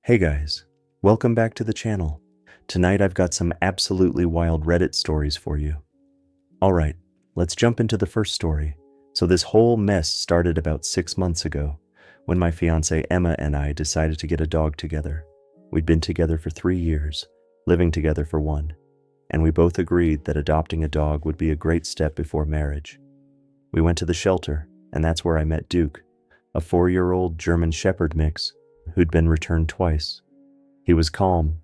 Hey guys, welcome back to the channel. Tonight I've got some absolutely wild Reddit stories for you. Alright, let's jump into the first story. So this whole mess started about 6 months ago, when my fiancée Emma and I decided to get a dog together. We'd been together for 3 years, living together for 1, and we both agreed that adopting a dog would be a great step before marriage. We went to the shelter, and that's where I met Duke, a 4-year-old German Shepherd mix who'd been returned twice. He was calm,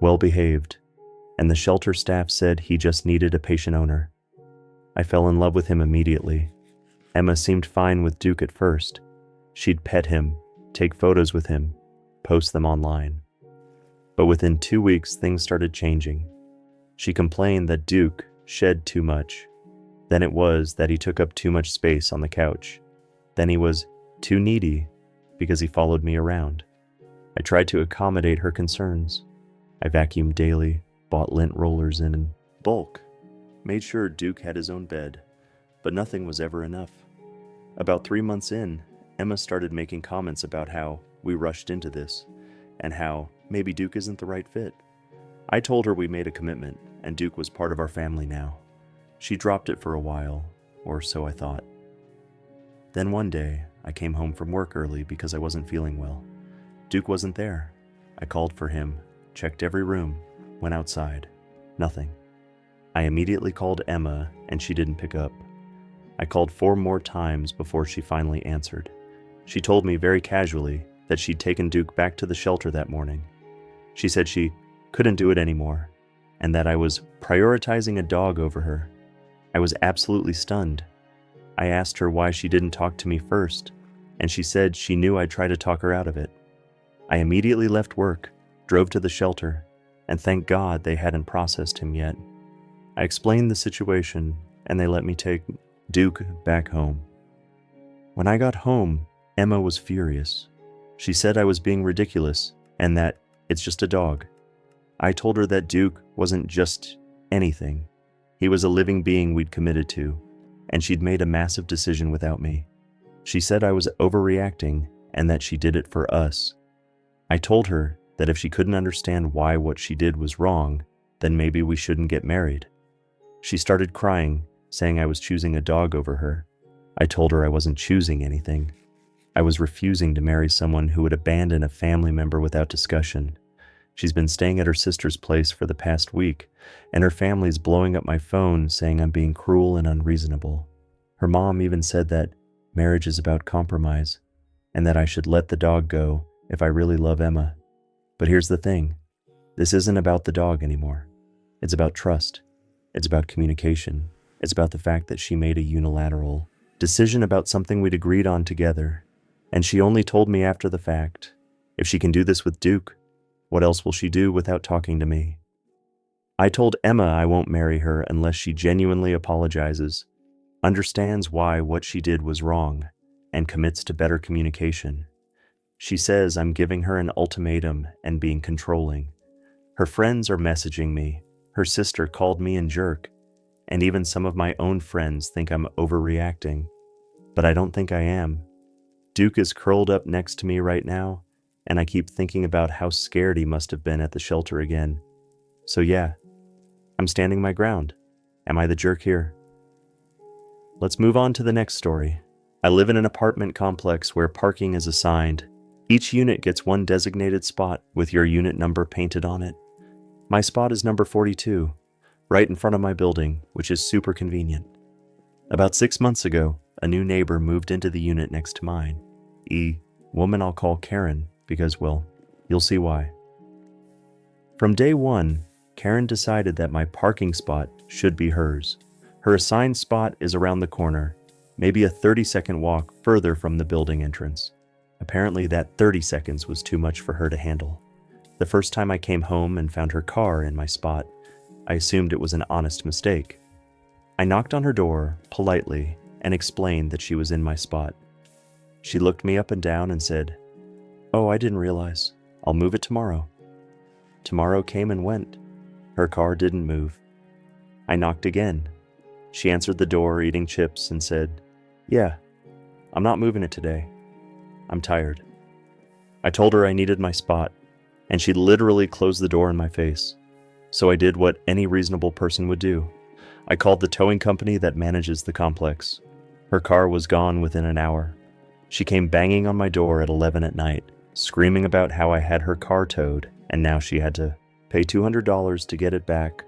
well-behaved, and the shelter staff said he just needed a patient owner. I fell in love with him immediately. Emma seemed fine with Duke at first. She'd pet him, take photos with him, post them online. But within 2 weeks, things started changing. She complained that Duke shed too much. Then it was that he took up too much space on the couch. Then he was too needy because he followed me around. I tried to accommodate her concerns. I vacuumed daily, bought lint rollers in bulk, made sure Duke had his own bed, but nothing was ever enough. About 3 months in, Emma started making comments about how we rushed into this, and how maybe Duke isn't the right fit. I told her we made a commitment, and Duke was part of our family now. She dropped it for a while, or so I thought. Then one day, I came home from work early because I wasn't feeling well. Duke wasn't there. I called for him, checked every room, went outside. Nothing. I immediately called Emma, and she didn't pick up. I called 4 more times before she finally answered. She told me very casually that she'd taken Duke back to the shelter that morning. She said she couldn't do it anymore, and that I was prioritizing a dog over her. I was absolutely stunned. I asked her why she didn't talk to me first, and she said she knew I'd try to talk her out of it. I immediately left work, drove to the shelter, and thank God they hadn't processed him yet. I explained the situation, and they let me take Duke back home. When I got home, Emma was furious. She said I was being ridiculous, and that it's just a dog. I told her that Duke wasn't just anything. He was a living being we'd committed to, and she'd made a massive decision without me. She said I was overreacting and that she did it for us. I told her that if she couldn't understand why what she did was wrong, then maybe we shouldn't get married. She started crying, saying I was choosing a dog over her. I told her I wasn't choosing anything. I was refusing to marry someone who would abandon a family member without discussion. She's been staying at her sister's place for the past week, and her family's blowing up my phone saying I'm being cruel and unreasonable. Her mom even said that marriage is about compromise, and that I should let the dog go if I really love Emma. But here's the thing. This isn't about the dog anymore. It's about trust. It's about communication. It's about the fact that she made a unilateral decision about something we'd agreed on together, and she only told me after the fact. If she can do this with Duke, what else will she do without talking to me? I told Emma I won't marry her unless she genuinely apologizes, understands why what she did was wrong, and commits to better communication. She says I'm giving her an ultimatum and being controlling. Her friends are messaging me. Her sister called me a jerk, and even some of my own friends think I'm overreacting. But I don't think I am. Duke is curled up next to me right now, and I keep thinking about how scared he must have been at the shelter again. So yeah, I'm standing my ground. Am I the jerk here? Let's move on to the next story. I live in an apartment complex where parking is assigned. Each unit gets one designated spot with your unit number painted on it. My spot is number 42, right in front of my building, which is super convenient. About 6 months ago, a new neighbor moved into the unit next to mine. Woman I'll call Karen, because, well, you'll see why. From day one, Karen decided that my parking spot should be hers. Her assigned spot is around the corner, maybe a 30-second walk further from the building entrance. Apparently that 30 seconds was too much for her to handle. The first time I came home and found her car in my spot, I assumed it was an honest mistake. I knocked on her door, politely, and explained that she was in my spot. She looked me up and down and said, "Oh, I didn't realize. I'll move it tomorrow." Tomorrow came and went. Her car didn't move. I knocked again. She answered the door eating chips and said, "Yeah, I'm not moving it today. I'm tired." I told her I needed my spot, and she literally closed the door in my face. So I did what any reasonable person would do. I called the towing company that manages the complex. Her car was gone within an hour. She came banging on my door at 11 at night, screaming about how I had her car towed and now she had to pay $200 to get it back.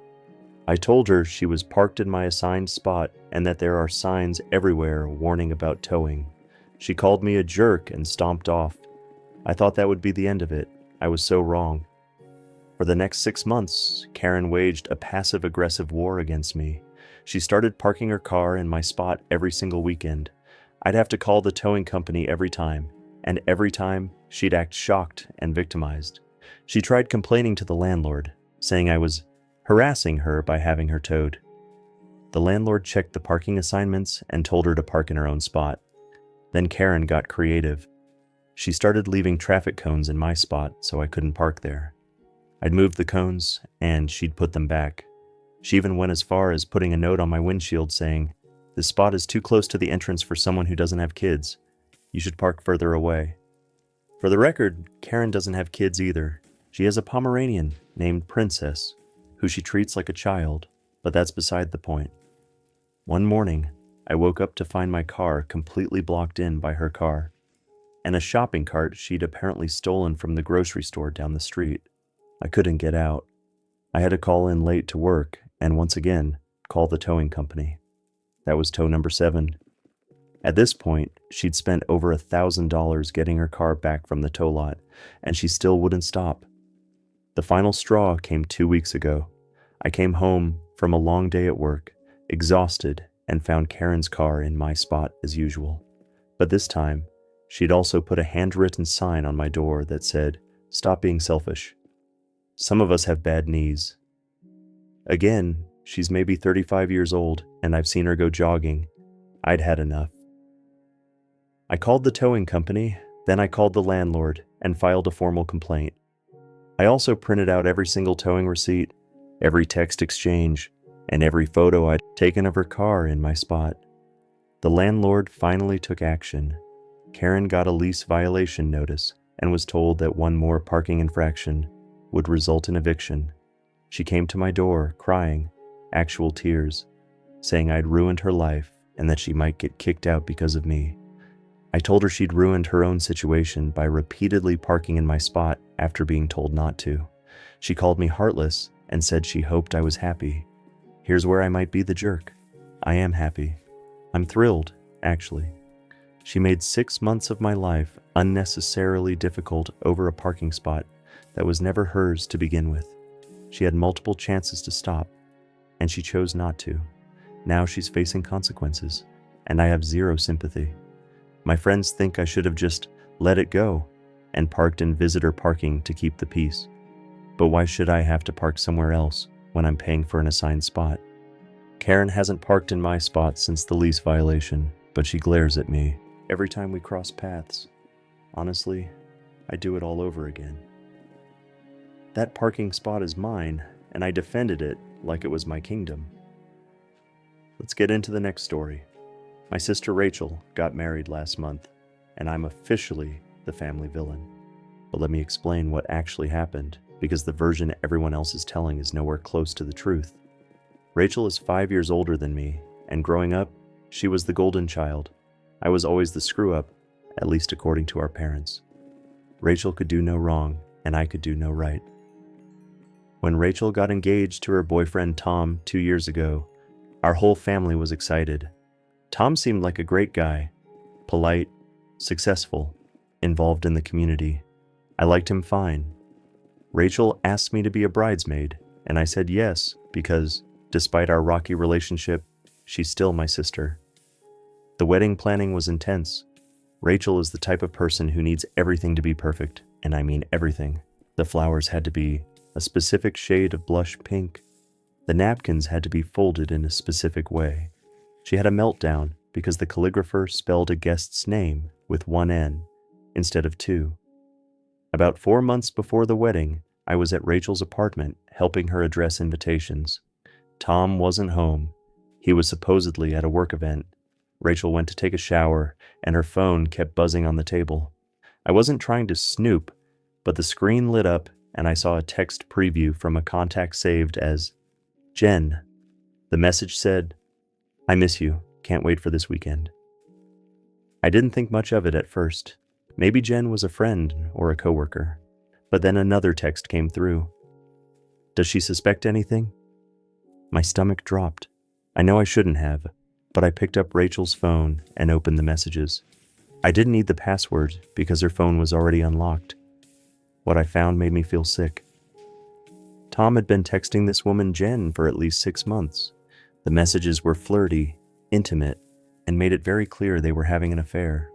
I told her she was parked in my assigned spot and that there are signs everywhere warning about towing. She called me a jerk and stomped off. I thought that would be the end of it. I was so wrong. For the next 6 months, Karen waged a passive-aggressive war against me. She started parking her car in my spot every single weekend. I'd have to call the towing company every time, and every time she'd act shocked and victimized. She tried complaining to the landlord, saying I was harassing her by having her towed. The landlord checked the parking assignments and told her to park in her own spot. Then Karen got creative. She started leaving traffic cones in my spot so I couldn't park there. I'd moved the cones and she'd put them back. She even went as far as putting a note on my windshield saying, "This spot is too close to the entrance for someone who doesn't have kids. You should park further away." For the record, Karen doesn't have kids either. She has a Pomeranian named Princess, who she treats like a child, but that's beside the point. One morning, I woke up to find my car completely blocked in by her car, and a shopping cart she'd apparently stolen from the grocery store down the street. I couldn't get out. I had to call in late to work, and once again, call the towing company. That was tow number 7. At this point, she'd spent over $1,000 getting her car back from the tow lot, and she still wouldn't stop. The final straw came 2 weeks ago. I came home from a long day at work, exhausted, and found Karen's car in my spot as usual. But this time, she'd also put a handwritten sign on my door that said, "Stop being selfish. Some of us have bad knees." Again, she's maybe 35 years old, and I've seen her go jogging. I'd had enough. I called the towing company, then I called the landlord and filed a formal complaint. I also printed out every single towing receipt, every text exchange, and every photo I'd taken of her car in my spot. The landlord finally took action. Karen got a lease violation notice and was told that one more parking infraction would result in eviction. She came to my door, crying, actual tears, saying I'd ruined her life and that she might get kicked out because of me. I told her she'd ruined her own situation by repeatedly parking in my spot after being told not to. She called me heartless and said she hoped I was happy. Here's where I might be the jerk. I am happy. I'm thrilled, actually. She made 6 months of my life unnecessarily difficult over a parking spot that was never hers to begin with. She had multiple chances to stop, and she chose not to. Now she's facing consequences, and I have zero sympathy. My friends think I should have just let it go and parked in visitor parking to keep the peace. But why should I have to park somewhere else when I'm paying for an assigned spot? Karen hasn't parked in my spot since the lease violation, but she glares at me every time we cross paths. Honestly, I do it all over again. That parking spot is mine, and I defended it like it was my kingdom. Let's get into the next story. My sister Rachel got married last month, and I'm officially the family villain. But let me explain what actually happened, because the version everyone else is telling is nowhere close to the truth. Rachel is 5 years older than me, and growing up, she was the golden child. I was always the screw-up, at least according to our parents. Rachel could do no wrong, and I could do no right. When Rachel got engaged to her boyfriend Tom 2 years ago, our whole family was excited. Tom seemed like a great guy, polite, successful, involved in the community. I liked him fine. Rachel asked me to be a bridesmaid, and I said yes, because, despite our rocky relationship, she's still my sister. The wedding planning was intense. Rachel is the type of person who needs everything to be perfect, and I mean everything. The flowers had to be a specific shade of blush pink. The napkins had to be folded in a specific way. She had a meltdown because the calligrapher spelled a guest's name with 1 N instead of 2. About 4 months before the wedding, I was at Rachel's apartment helping her address invitations. Tom wasn't home. He was supposedly at a work event. Rachel went to take a shower, and her phone kept buzzing on the table. I wasn't trying to snoop, but the screen lit up, and I saw a text preview from a contact saved as Jen. The message said, "I miss you. Can't wait for this weekend." I didn't think much of it at first. Maybe Jen was a friend or a coworker. But then another text came through. Does she suspect anything? My stomach dropped. I know I shouldn't have, but I picked up Rachel's phone and opened the messages. I didn't need the password because her phone was already unlocked. What I found made me feel sick. Tom had been texting this woman Jen for at least 6 months. The messages were flirty, intimate, and made it very clear they were having an affair.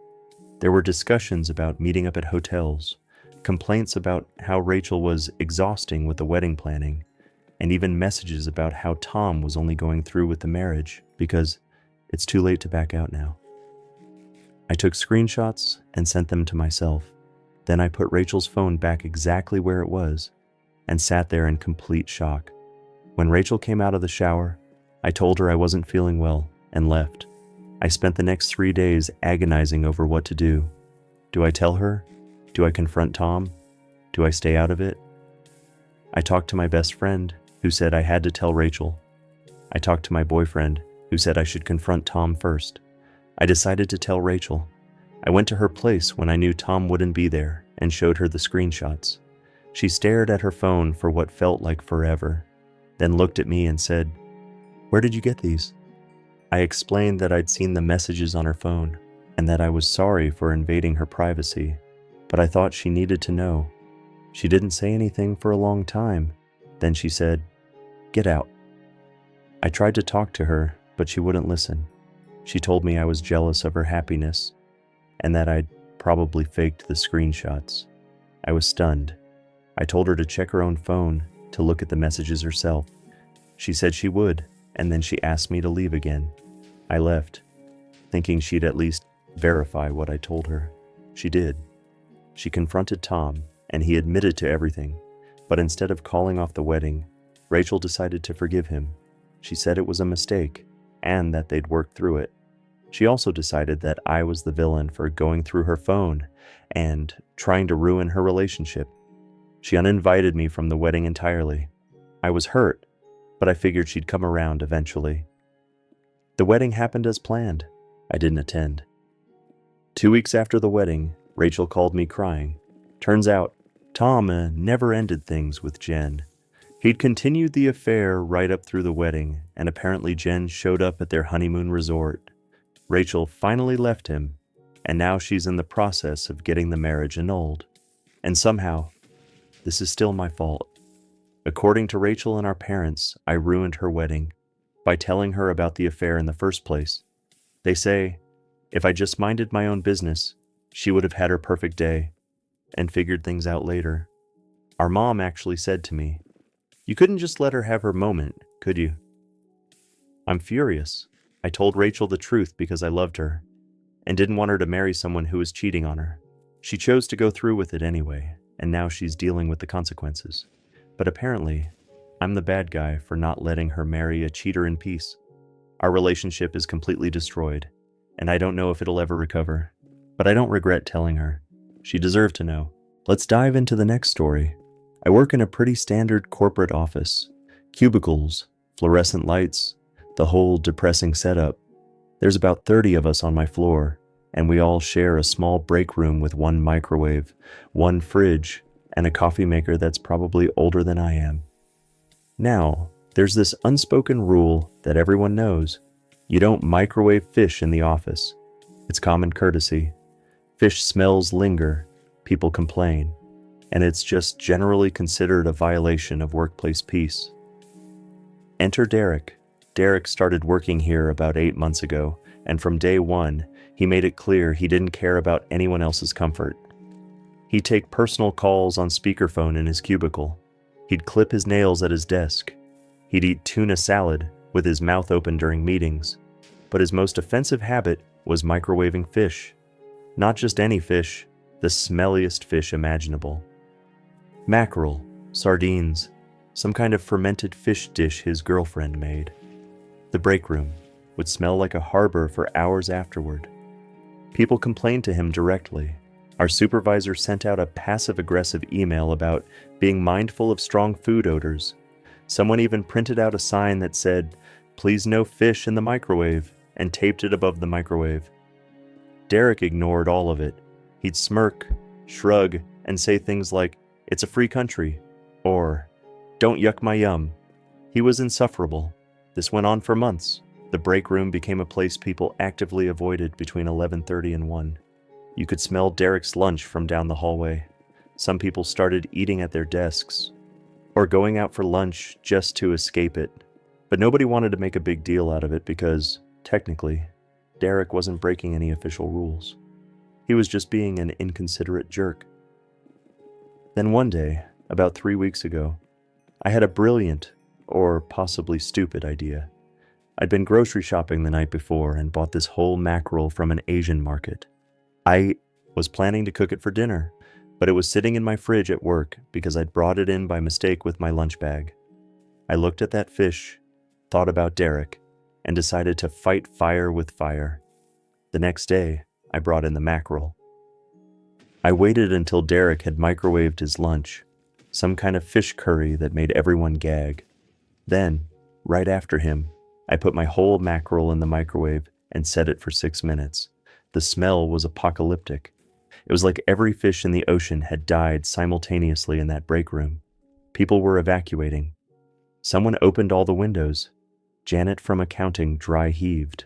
There were discussions about meeting up at hotels, complaints about how Rachel was exhausting with the wedding planning, and even messages about how Tom was only going through with the marriage because it's too late to back out now. I took screenshots and sent them to myself. Then I put Rachel's phone back exactly where it was and sat there in complete shock. When Rachel came out of the shower, I told her I wasn't feeling well and left. I spent the next 3 days agonizing over what to do. Do I tell her? Do I confront Tom? Do I stay out of it? I talked to my best friend, who said I had to tell Rachel. I talked to my boyfriend, who said I should confront Tom first. I decided to tell Rachel. I went to her place when I knew Tom wouldn't be there and showed her the screenshots. She stared at her phone for what felt like forever, then looked at me and said, "Where did you get these?" I explained that I'd seen the messages on her phone and that I was sorry for invading her privacy, but I thought she needed to know. She didn't say anything for a long time. Then she said, "Get out." I tried to talk to her, but she wouldn't listen. She told me I was jealous of her happiness and that I'd probably faked the screenshots. I was stunned. I told her to check her own phone to look at the messages herself. She said she would, and then she asked me to leave again. I left, thinking she'd at least verify what I told her. She did. She confronted Tom, and he admitted to everything. But instead of calling off the wedding, Rachel decided to forgive him. She said it was a mistake, and that they'd worked through it. She also decided that I was the villain for going through her phone and trying to ruin her relationship. She uninvited me from the wedding entirely. I was hurt, but I figured she'd come around eventually. The wedding happened as planned. I didn't attend. 2 weeks after the wedding, Rachel called me crying. Turns out, Tom never ended things with Jen. He'd continued the affair right up through the wedding, and apparently Jen showed up at their honeymoon resort. Rachel finally left him, and now she's in the process of getting the marriage annulled. And somehow, this is still my fault. According to Rachel and our parents, I ruined her wedding by telling her about the affair in the first place. They say, if I just minded my own business, she would have had her perfect day and figured things out later. Our mom actually said to me, "You couldn't just let her have her moment, could you?" I'm furious. I told Rachel the truth because I loved her and didn't want her to marry someone who was cheating on her. She chose to go through with it anyway, and now she's dealing with the consequences. But apparently, I'm the bad guy for not letting her marry a cheater in peace. Our relationship is completely destroyed, and I don't know if it'll ever recover. But I don't regret telling her. She deserved to know. Let's dive into the next story. I work in a pretty standard corporate office. Cubicles, fluorescent lights, the whole depressing setup. There's about 30 of us on my floor, and we all share a small break room with one microwave, one fridge, and a coffee maker that's probably older than I am. Now, there's this unspoken rule that everyone knows. You don't microwave fish in the office. It's common courtesy. Fish smells linger, people complain, and it's just generally considered a violation of workplace peace. Enter Derek. Derek started working here about 8 months ago, and from day one, he made it clear he didn't care about anyone else's comfort. He'd take personal calls on speakerphone in his cubicle. He'd clip his nails at his desk. He'd eat tuna salad with his mouth open during meetings. But his most offensive habit was microwaving fish. Not just any fish, the smelliest fish imaginable. Mackerel, sardines, some kind of fermented fish dish his girlfriend made. The break room would smell like a harbor for hours afterward. People complained to him directly. Our supervisor sent out a passive-aggressive email about being mindful of strong food odors. Someone even printed out a sign that said, "Please no fish in the microwave," and taped it above the microwave. Derek ignored all of it. He'd smirk, shrug, and say things like, "It's a free country," or "Don't yuck my yum." He was insufferable. This went on for months. The break room became a place people actively avoided between 11:30 and 1. You could smell Derek's lunch from down the hallway. Some people started eating at their desks, or going out for lunch just to escape it. But nobody wanted to make a big deal out of it because, technically, Derek wasn't breaking any official rules. He was just being an inconsiderate jerk. Then one day, about 3 weeks ago, I had a brilliant, or possibly stupid idea. I'd been grocery shopping the night before and bought this whole mackerel from an Asian market. I was planning to cook it for dinner, but it was sitting in my fridge at work because I'd brought it in by mistake with my lunch bag. I looked at that fish, thought about Derek, and decided to fight fire with fire. The next day, I brought in the mackerel. I waited until Derek had microwaved his lunch, some kind of fish curry that made everyone gag. Then, right after him, I put my whole mackerel in the microwave and set it for 6 minutes. The smell was apocalyptic. It was like every fish in the ocean had died simultaneously in that break room. People were evacuating. Someone opened all the windows. Janet from accounting dry heaved.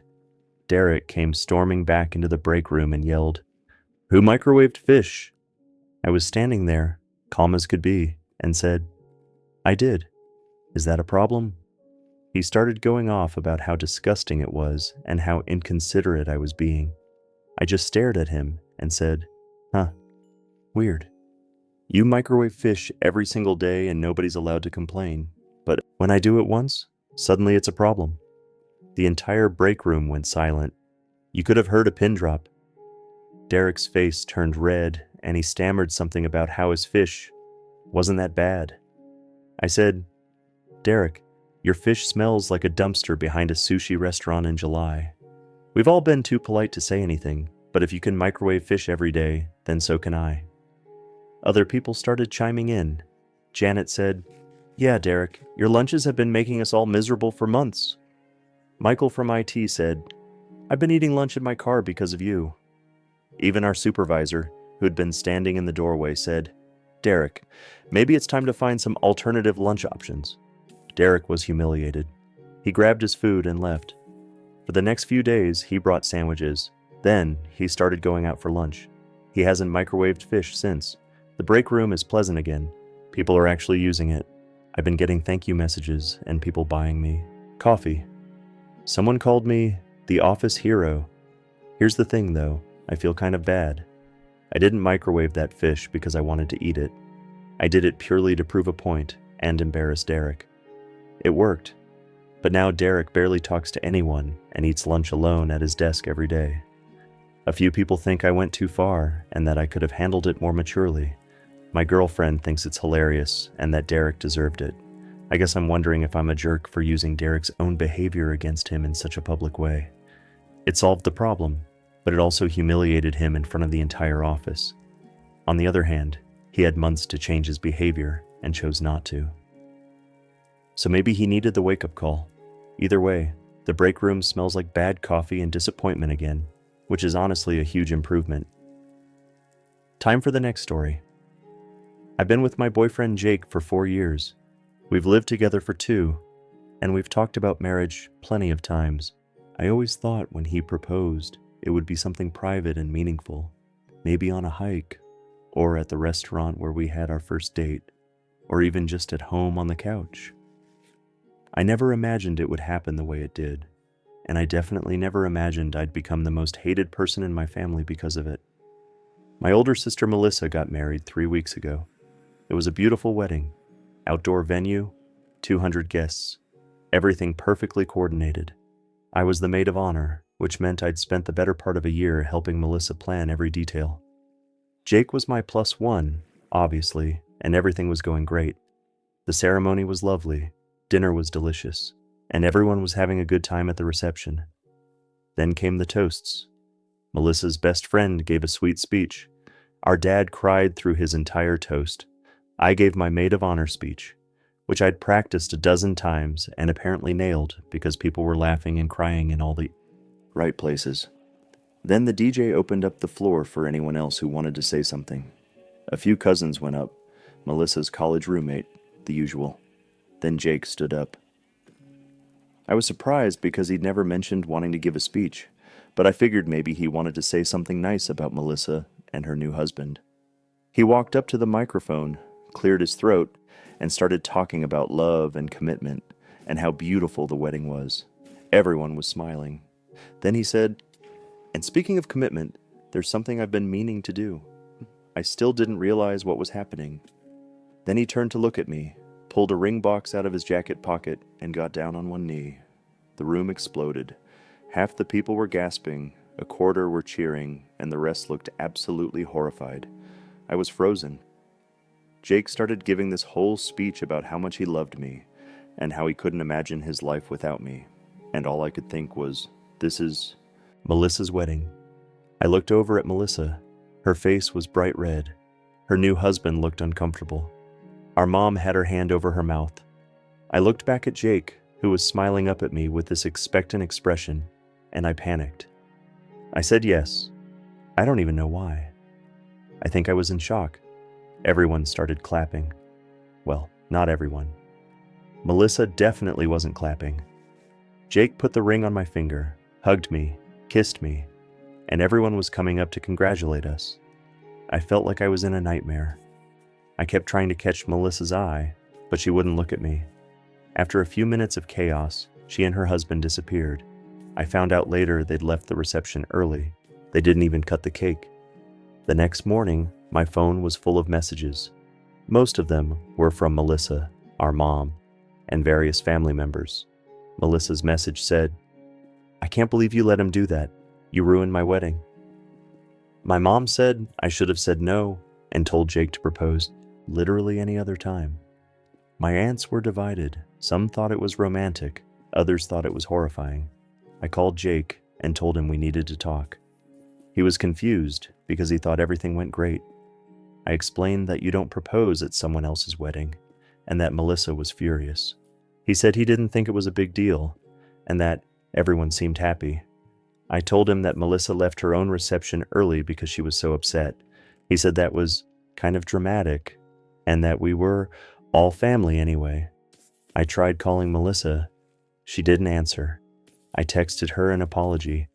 Derek came storming back into the break room and yelled, "Who microwaved fish?" I was standing there, calm as could be, and said, "I did. Is that a problem?" He started going off about how disgusting it was and how inconsiderate I was being. I just stared at him and said, "Huh, weird. You microwave fish every single day and nobody's allowed to complain. But when I do it once, suddenly it's a problem." The entire break room went silent. You could have heard a pin drop. Derek's face turned red and he stammered something about how his fish wasn't that bad. I said, "Derek, your fish smells like a dumpster behind a sushi restaurant in July. We've all been too polite to say anything, but if you can microwave fish every day, then so can I." Other people started chiming in. Janet said, "Yeah, Derek, your lunches have been making us all miserable for months." Michael from IT said, "I've been eating lunch in my car because of you." Even our supervisor, who had been standing in the doorway, said, "Derek, maybe it's time to find some alternative lunch options." Derek was humiliated. He grabbed his food and left. For the next few days, he brought sandwiches. Then, he started going out for lunch. He hasn't microwaved fish since. The break room is pleasant again. People are actually using it. I've been getting thank you messages and people buying me coffee. Someone called me the office hero. Here's the thing though, I feel kind of bad. I didn't microwave that fish because I wanted to eat it. I did it purely to prove a point and embarrass Derek. It worked. But now Derek barely talks to anyone and eats lunch alone at his desk every day. A few people think I went too far and that I could have handled it more maturely. My girlfriend thinks it's hilarious and that Derek deserved it. I guess I'm wondering if I'm a jerk for using Derek's own behavior against him in such a public way. It solved the problem, but it also humiliated him in front of the entire office. On the other hand, he had months to change his behavior and chose not to. So maybe he needed the wake-up call. Either way, the break room smells like bad coffee and disappointment again, which is honestly a huge improvement. Time for the next story. I've been with my boyfriend Jake for 4 years. We've lived together for 2, and we've talked about marriage plenty of times. I always thought when he proposed, it would be something private and meaningful, maybe on a hike, or at the restaurant where we had our first date, or even just at home on the couch. I never imagined it would happen the way it did, and I definitely never imagined I'd become the most hated person in my family because of it. My older sister Melissa got married 3 weeks ago. It was a beautiful wedding, outdoor venue, 200 guests, everything perfectly coordinated. I was the maid of honor, which meant I'd spent the better part of a year helping Melissa plan every detail. Jake was my +1, obviously, and everything was going great. The ceremony was lovely, dinner was delicious, and everyone was having a good time at the reception. Then came the toasts. Melissa's best friend gave a sweet speech. Our dad cried through his entire toast. I gave my maid of honor speech, which I'd practiced a dozen times and apparently nailed because people were laughing and crying in all the right places. Then the DJ opened up the floor for anyone else who wanted to say something. A few cousins went up, Melissa's college roommate, the usual. Then Jake stood up. I was surprised because he'd never mentioned wanting to give a speech, but I figured maybe he wanted to say something nice about Melissa and her new husband. He walked up to the microphone, cleared his throat, and started talking about love and commitment and how beautiful the wedding was. Everyone was smiling. Then he said, "And speaking of commitment, there's something I've been meaning to do." I still didn't realize what was happening. Then he turned to look at me, pulled a ring box out of his jacket pocket, and got down on one knee. The room exploded. Half the people were gasping, a quarter were cheering, and the rest looked absolutely horrified. I was frozen. Jake started giving this whole speech about how much he loved me, and how he couldn't imagine his life without me. And all I could think was, this is Melissa's wedding. I looked over at Melissa. Her face was bright red. Her new husband looked uncomfortable. Our mom had her hand over her mouth. I looked back at Jake, who was smiling up at me with this expectant expression, and I panicked. I said yes. I don't even know why. I think I was in shock. Everyone started clapping. Well, not everyone. Melissa definitely wasn't clapping. Jake put the ring on my finger, hugged me, kissed me, and everyone was coming up to congratulate us. I felt like I was in a nightmare. I kept trying to catch Melissa's eye, but she wouldn't look at me. After a few minutes of chaos, she and her husband disappeared. I found out later they'd left the reception early. They didn't even cut the cake. The next morning, my phone was full of messages. Most of them were from Melissa, our mom, and various family members. Melissa's message said, "I can't believe you let him do that. You ruined my wedding." My mom said I should have said no and told Jake to propose literally any other time. My aunts were divided. Some thought it was romantic, others thought it was horrifying. I called Jake and told him we needed to talk. He was confused because he thought everything went great. I explained that you don't propose at someone else's wedding and that Melissa was furious. He said he didn't think it was a big deal and that everyone seemed happy. I told him that Melissa left her own reception early because she was so upset. He said that was kind of dramatic and that we were all family anyway. I tried calling Melissa. She didn't answer. I texted her an apology.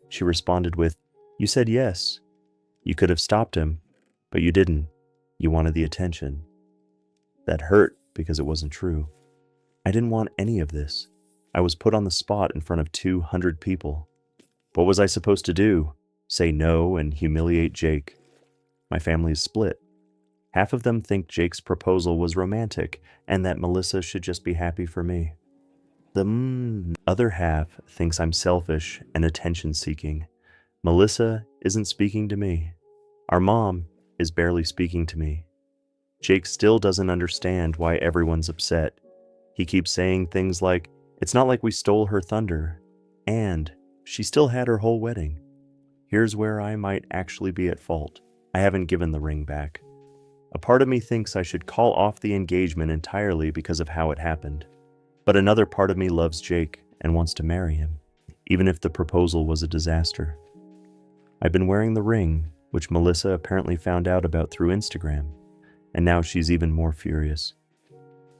She responded with, "You said yes. You could have stopped him, but you didn't. You wanted the attention." That hurt because it wasn't true. I didn't want any of this. I was put on the spot in front of 200 people. What was I supposed to do? Say no and humiliate Jake? My family is split. Half of them think Jake's proposal was romantic and that Melissa should just be happy for me. The other half thinks I'm selfish and attention-seeking. Melissa isn't speaking to me. Our mom is barely speaking to me. Jake still doesn't understand why everyone's upset. He keeps saying things like, "It's not like we stole her thunder," and "She still had her whole wedding." Here's where I might actually be at fault. I haven't given the ring back. A part of me thinks I should call off the engagement entirely because of how it happened. But another part of me loves Jake and wants to marry him, even if the proposal was a disaster. I've been wearing the ring, which Melissa apparently found out about through Instagram, and now she's even more furious.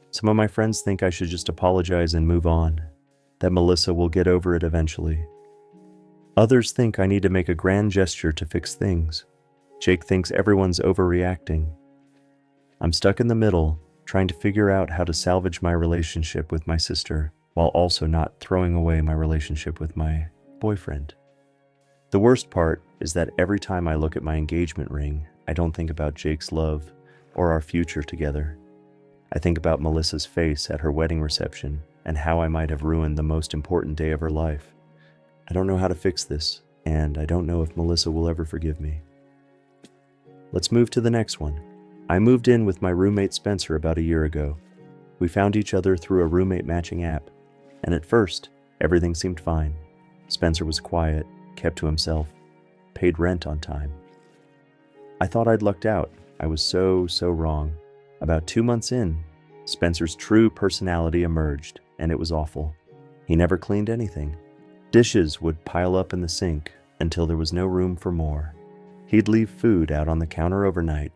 Some of my friends think I should just apologize and move on, that Melissa will get over it eventually. Others think I need to make a grand gesture to fix things. Jake thinks everyone's overreacting. I'm stuck in the middle, trying to figure out how to salvage my relationship with my sister while also not throwing away my relationship with my boyfriend. The worst part is that every time I look at my engagement ring, I don't think about Jake's love or our future together. I think about Melissa's face at her wedding reception and how I might have ruined the most important day of her life. I don't know how to fix this, and I don't know if Melissa will ever forgive me. Let's move to the next one. I moved in with my roommate Spencer about a year ago. We found each other through a roommate matching app, and at first, everything seemed fine. Spencer was quiet, kept to himself, paid rent on time. I thought I'd lucked out. I was so wrong. About 2 months in, Spencer's true personality emerged, and it was awful. He never cleaned anything. Dishes would pile up in the sink until there was no room for more. He'd leave food out on the counter overnight.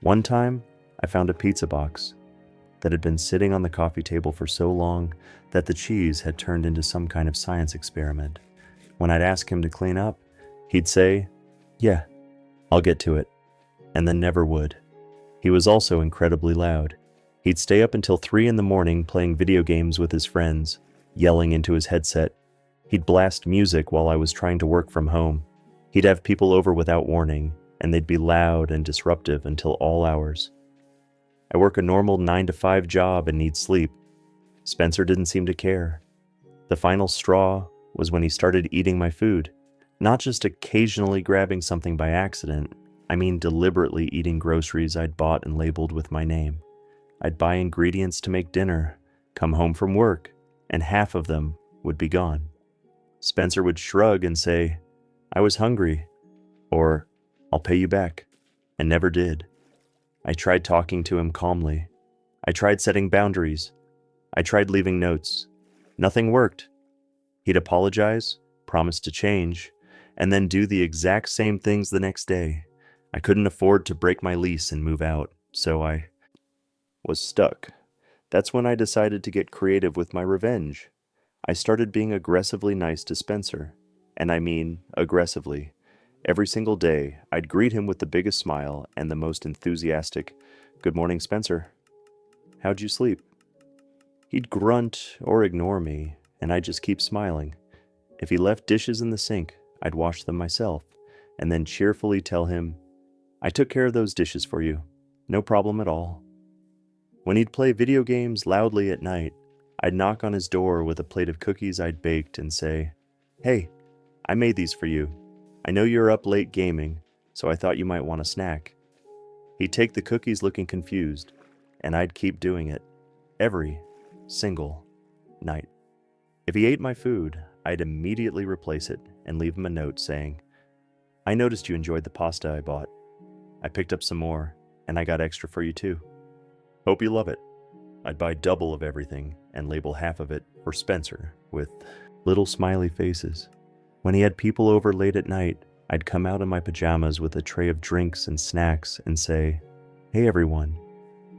One time, I found a pizza box that had been sitting on the coffee table for so long that the cheese had turned into some kind of science experiment. When I'd ask him to clean up, he'd say, "Yeah, I'll get to it," and then never would. He was also incredibly loud. He'd stay up until 3 in the morning playing video games with his friends, yelling into his headset. He'd blast music while I was trying to work from home. He'd have people over without warning, and they'd be loud and disruptive until all hours. I work a normal 9 to 5 job and need sleep. Spencer didn't seem to care. The final straw was when he started eating my food, not just occasionally grabbing something by accident. I mean deliberately eating groceries I'd bought and labeled with my name. I'd buy ingredients to make dinner, come home from work, and half of them would be gone. Spencer would shrug and say, "I was hungry," or "I'll pay you back," and never did. I tried talking to him calmly. I tried setting boundaries. I tried leaving notes. Nothing worked. He'd apologize, promise to change, and then do the exact same things the next day. I couldn't afford to break my lease and move out, so I was stuck. That's when I decided to get creative with my revenge. I started being aggressively nice to Spencer, and I mean aggressively. Every single day, I'd greet him with the biggest smile and the most enthusiastic, "Good morning, Spencer. How'd you sleep?" He'd grunt or ignore me, and I'd just keep smiling. If he left dishes in the sink, I'd wash them myself, and then cheerfully tell him, "I took care of those dishes for you. No problem at all." When he'd play video games loudly at night, I'd knock on his door with a plate of cookies I'd baked and say, "Hey, I made these for you. I know you're up late gaming, so I thought you might want a snack." He'd take the cookies looking confused, and I'd keep doing it. Every single night. If he ate my food, I'd immediately replace it and leave him a note saying, "I noticed you enjoyed the pasta I bought. I picked up some more, and I got extra for you too. Hope you love it." I'd buy double of everything and label half of it for Spencer with little smiley faces. When he had people over late at night, I'd come out in my pajamas with a tray of drinks and snacks and say, "Hey everyone,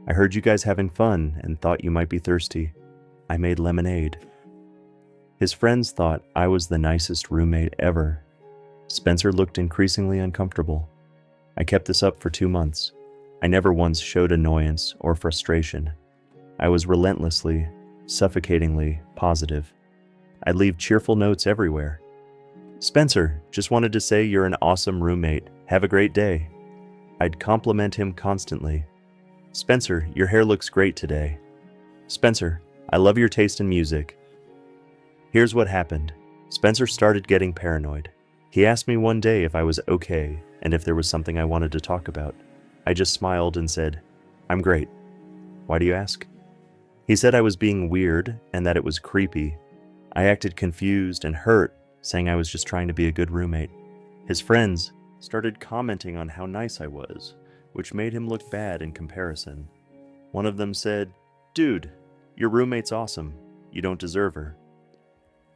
I heard you guys having fun and thought you might be thirsty. I made lemonade." His friends thought I was the nicest roommate ever. Spencer looked increasingly uncomfortable. I kept this up for 2 months. I never once showed annoyance or frustration. I was relentlessly, suffocatingly positive. I'd leave cheerful notes everywhere. "Spencer, just wanted to say you're an awesome roommate. Have a great day." I'd compliment him constantly. "Spencer, your hair looks great today." "Spencer, I love your taste in music." Here's what happened. Spencer started getting paranoid. He asked me one day if I was okay and if there was something I wanted to talk about. I just smiled and said, "I'm great." "Why do you ask?" He said I was being weird and that it was creepy. I acted confused and hurt, saying I was just trying to be a good roommate. His friends started commenting on how nice I was, which made him look bad in comparison. One of them said, "Dude, your roommate's awesome. You don't deserve her."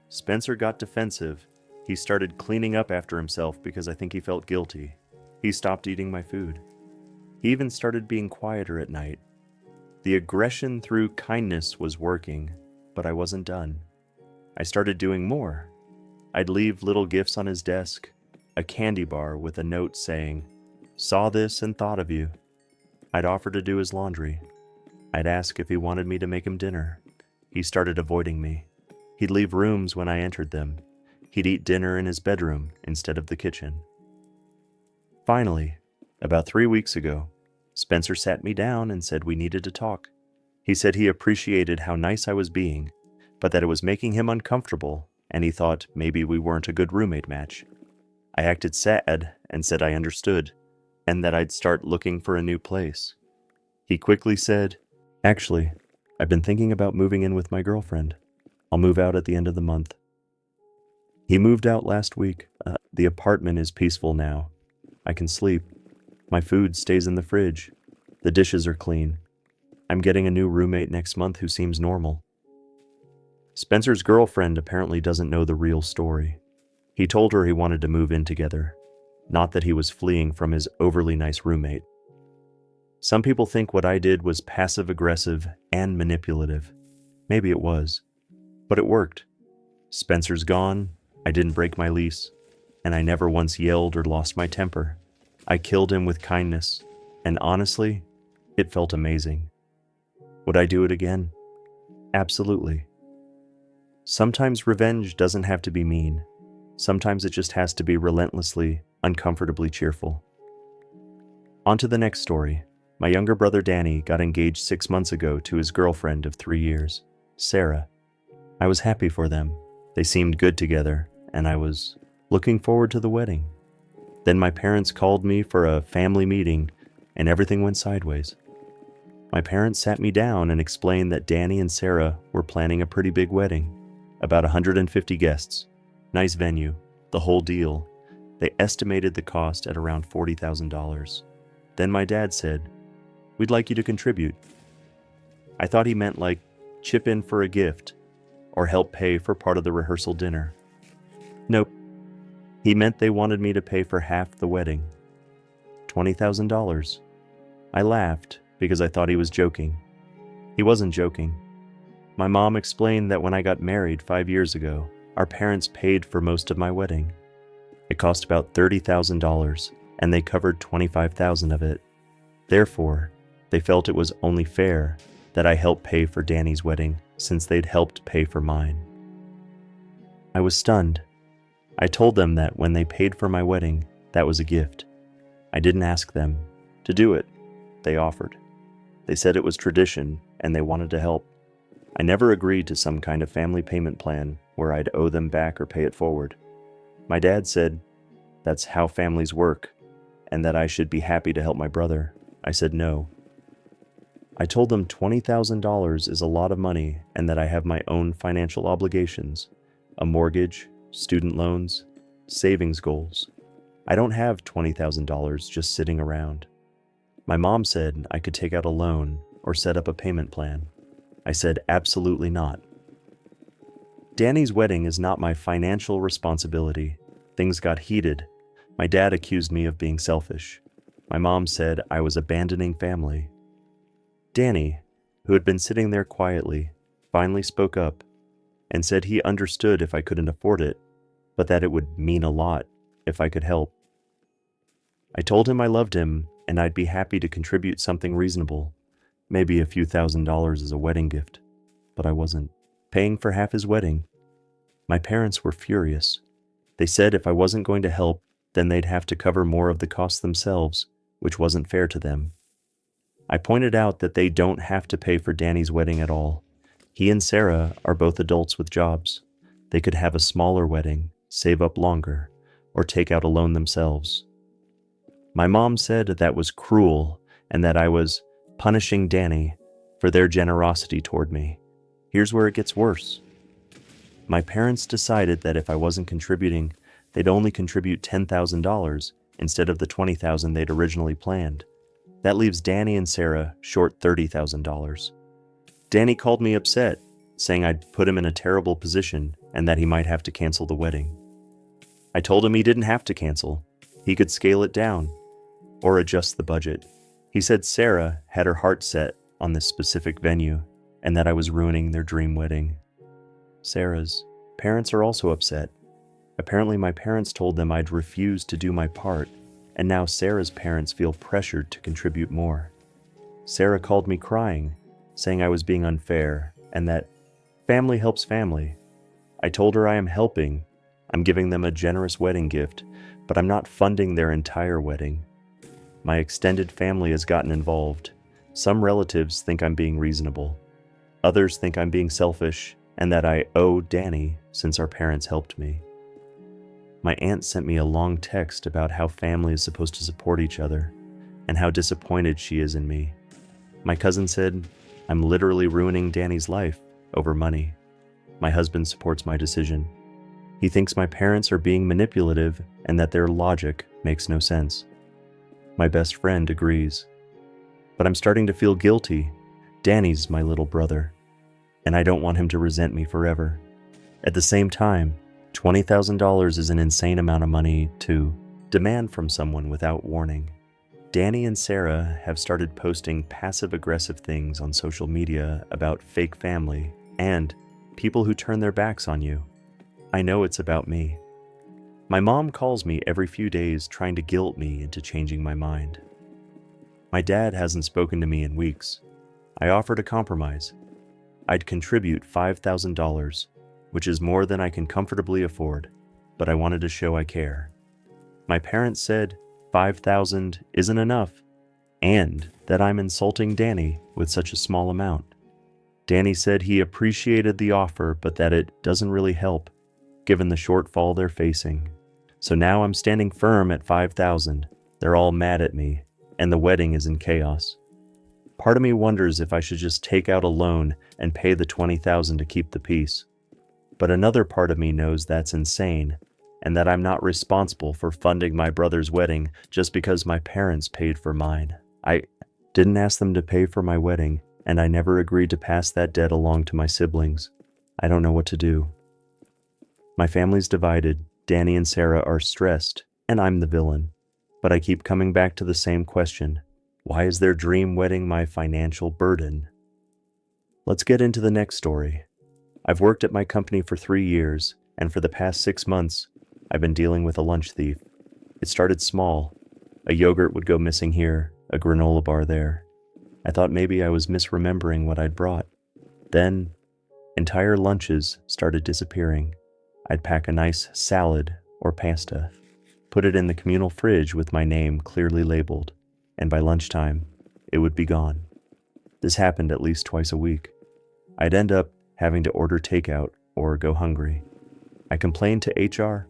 Spencer got defensive. He started cleaning up after himself because I think he felt guilty. He stopped eating my food. He even started being quieter at night. The aggression through kindness was working, but I wasn't done. I started doing more. I'd leave little gifts on his desk, a candy bar with a note saying, "Saw this and thought of you." I'd offer to do his laundry. I'd ask if he wanted me to make him dinner. He started avoiding me. He'd leave rooms when I entered them. He'd eat dinner in his bedroom instead of the kitchen. Finally, about 3 weeks ago, Spencer sat me down and said we needed to talk. He said he appreciated how nice I was being, but that it was making him uncomfortable, and he thought maybe we weren't a good roommate match. I acted sad and said I understood, and that I'd start looking for a new place. He quickly said, "Actually, I've been thinking about moving in with my girlfriend. I'll move out at the end of the month." He moved out last week. The apartment is peaceful now. I can sleep. My food stays in the fridge. The dishes are clean. I'm getting a new roommate next month who seems normal. Spencer's girlfriend apparently doesn't know the real story. He told her he wanted to move in together, not that he was fleeing from his overly nice roommate. Some people think what I did was passive-aggressive and manipulative. Maybe it was, but it worked. Spencer's gone, I didn't break my lease, and I never once yelled or lost my temper. I killed him with kindness, and honestly, it felt amazing. Would I do it again? Absolutely. Sometimes revenge doesn't have to be mean. Sometimes it just has to be relentlessly, uncomfortably cheerful. On to the next story. My younger brother Danny got engaged 6 months ago to his girlfriend of 3 years, Sarah. I was happy for them. They seemed good together, and I was looking forward to the wedding. Then my parents called me for a family meeting, and everything went sideways. My parents sat me down and explained that Danny and Sarah were planning a pretty big wedding, about 150 guests, nice venue, the whole deal. They estimated the cost at around $40,000. Then my dad said, "We'd like you to contribute." I thought he meant like chip in for a gift or help pay for part of the rehearsal dinner. Nope. He meant they wanted me to pay for half the wedding. $20,000. I laughed because I thought he was joking. He wasn't joking. My mom explained that when I got married 5 years ago, our parents paid for most of my wedding. It cost about $30,000, and they covered $25,000 of it. Therefore, they felt it was only fair that I help pay for Danny's wedding since they'd helped pay for mine. I was stunned. I told them that when they paid for my wedding, that was a gift. I didn't ask them to do it. They offered. They said it was tradition and they wanted to help. I never agreed to some kind of family payment plan where I'd owe them back or pay it forward. My dad said that's how families work and that I should be happy to help my brother. I said no. I told them $20,000 is a lot of money and that I have my own financial obligations, a mortgage, student loans, savings goals. I don't have $20,000 just sitting around. My mom said I could take out a loan or set up a payment plan. I said absolutely not. Danny's wedding is not my financial responsibility. Things got heated. My dad accused me of being selfish. My mom said I was abandoning family. Danny, who had been sitting there quietly, finally spoke up and said he understood if I couldn't afford it, but that it would mean a lot if I could help. I told him I loved him and I'd be happy to contribute something reasonable, maybe a few $1,000s as a wedding gift, but I wasn't paying for half his wedding. My parents were furious. They said if I wasn't going to help, then they'd have to cover more of the costs themselves, which wasn't fair to them. I pointed out that they don't have to pay for Danny's wedding at all. He and Sarah are both adults with jobs. They could have a smaller wedding, save up longer, or take out a loan themselves. My mom said that was cruel and that I was punishing Danny for their generosity toward me. Here's where it gets worse. My parents decided that if I wasn't contributing, they'd only contribute $10,000 instead of the $20,000 they'd originally planned. That leaves Danny and Sarah short $30,000. Danny called me upset, saying I'd put him in a terrible position and that he might have to cancel the wedding. I told him he didn't have to cancel. He could scale it down or adjust the budget. He said Sarah had her heart set on this specific venue and that I was ruining their dream wedding. Sarah's parents are also upset. Apparently my parents told them I'd refused to do my part, and now Sarah's parents feel pressured to contribute more. Sarah called me crying, saying I was being unfair and that family helps family. I told her I am helping. I'm giving them a generous wedding gift, but I'm not funding their entire wedding. My extended family has gotten involved. Some relatives think I'm being reasonable. Others think I'm being selfish and that I owe Danny since our parents helped me. My aunt sent me a long text about how family is supposed to support each other and how disappointed she is in me. My cousin said, I'm literally ruining Danny's life over money. My husband supports my decision. He thinks my parents are being manipulative and that their logic makes no sense. My best friend agrees. But I'm starting to feel guilty. Danny's my little brother, and I don't want him to resent me forever. At the same time, $20,000 is an insane amount of money to demand from someone without warning. Danny and Sarah have started posting passive-aggressive things on social media about fake family and people who turn their backs on you. I know it's about me. My mom calls me every few days trying to guilt me into changing my mind. My dad hasn't spoken to me in weeks. I offered a compromise. I'd contribute $5,000, which is more than I can comfortably afford, but I wanted to show I care. My parents said $5,000 isn't enough, and that I'm insulting Danny with such a small amount. Danny said he appreciated the offer, but that it doesn't really help, given the shortfall they're facing. So now I'm standing firm at $5,000. They're all mad at me, and the wedding is in chaos. Part of me wonders if I should just take out a loan and pay the $20,000 to keep the peace. But another part of me knows that's insane, and that I'm not responsible for funding my brother's wedding just because my parents paid for mine. I didn't ask them to pay for my wedding, and I never agreed to pass that debt along to my siblings. I don't know what to do. My family's divided, Danny and Sarah are stressed, and I'm the villain. But I keep coming back to the same question. Why is their dream wedding my financial burden? Let's get into the next story. I've worked at my company for 3 years, and for the past 6 months, I've been dealing with a lunch thief. It started small. A yogurt would go missing here, a granola bar there. I thought maybe I was misremembering what I'd brought. Then, entire lunches started disappearing. I'd pack a nice salad or pasta, put it in the communal fridge with my name clearly labeled, and by lunchtime, it would be gone. This happened at least twice a week. I'd end up having to order takeout or go hungry. I complained to HR,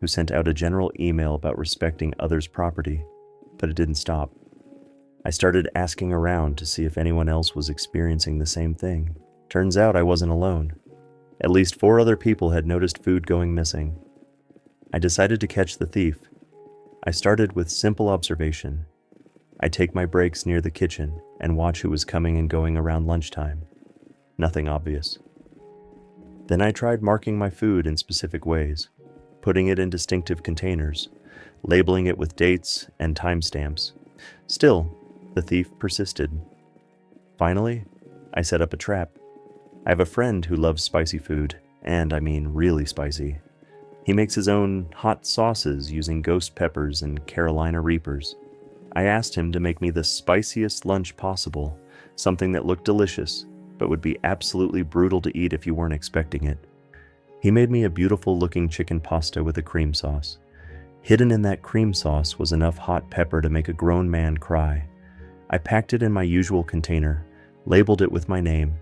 who sent out a general email about respecting others' property, but it didn't stop. I started asking around to see if anyone else was experiencing the same thing. Turns out I wasn't alone. At least 4 other people had noticed food going missing. I decided to catch the thief. I started with simple observation. I'd take my breaks near the kitchen and watch who was coming and going around lunchtime. Nothing obvious. Then I tried marking my food in specific ways, putting it in distinctive containers, labeling it with dates and timestamps. Still, the thief persisted. Finally, I set up a trap. I have a friend who loves spicy food, and I mean really spicy. He makes his own hot sauces using ghost peppers and Carolina Reapers. I asked him to make me the spiciest lunch possible, something that looked delicious, but would be absolutely brutal to eat if you weren't expecting it. He made me a beautiful-looking chicken pasta with a cream sauce. Hidden in that cream sauce was enough hot pepper to make a grown man cry. I packed it in my usual container, labeled it with my name,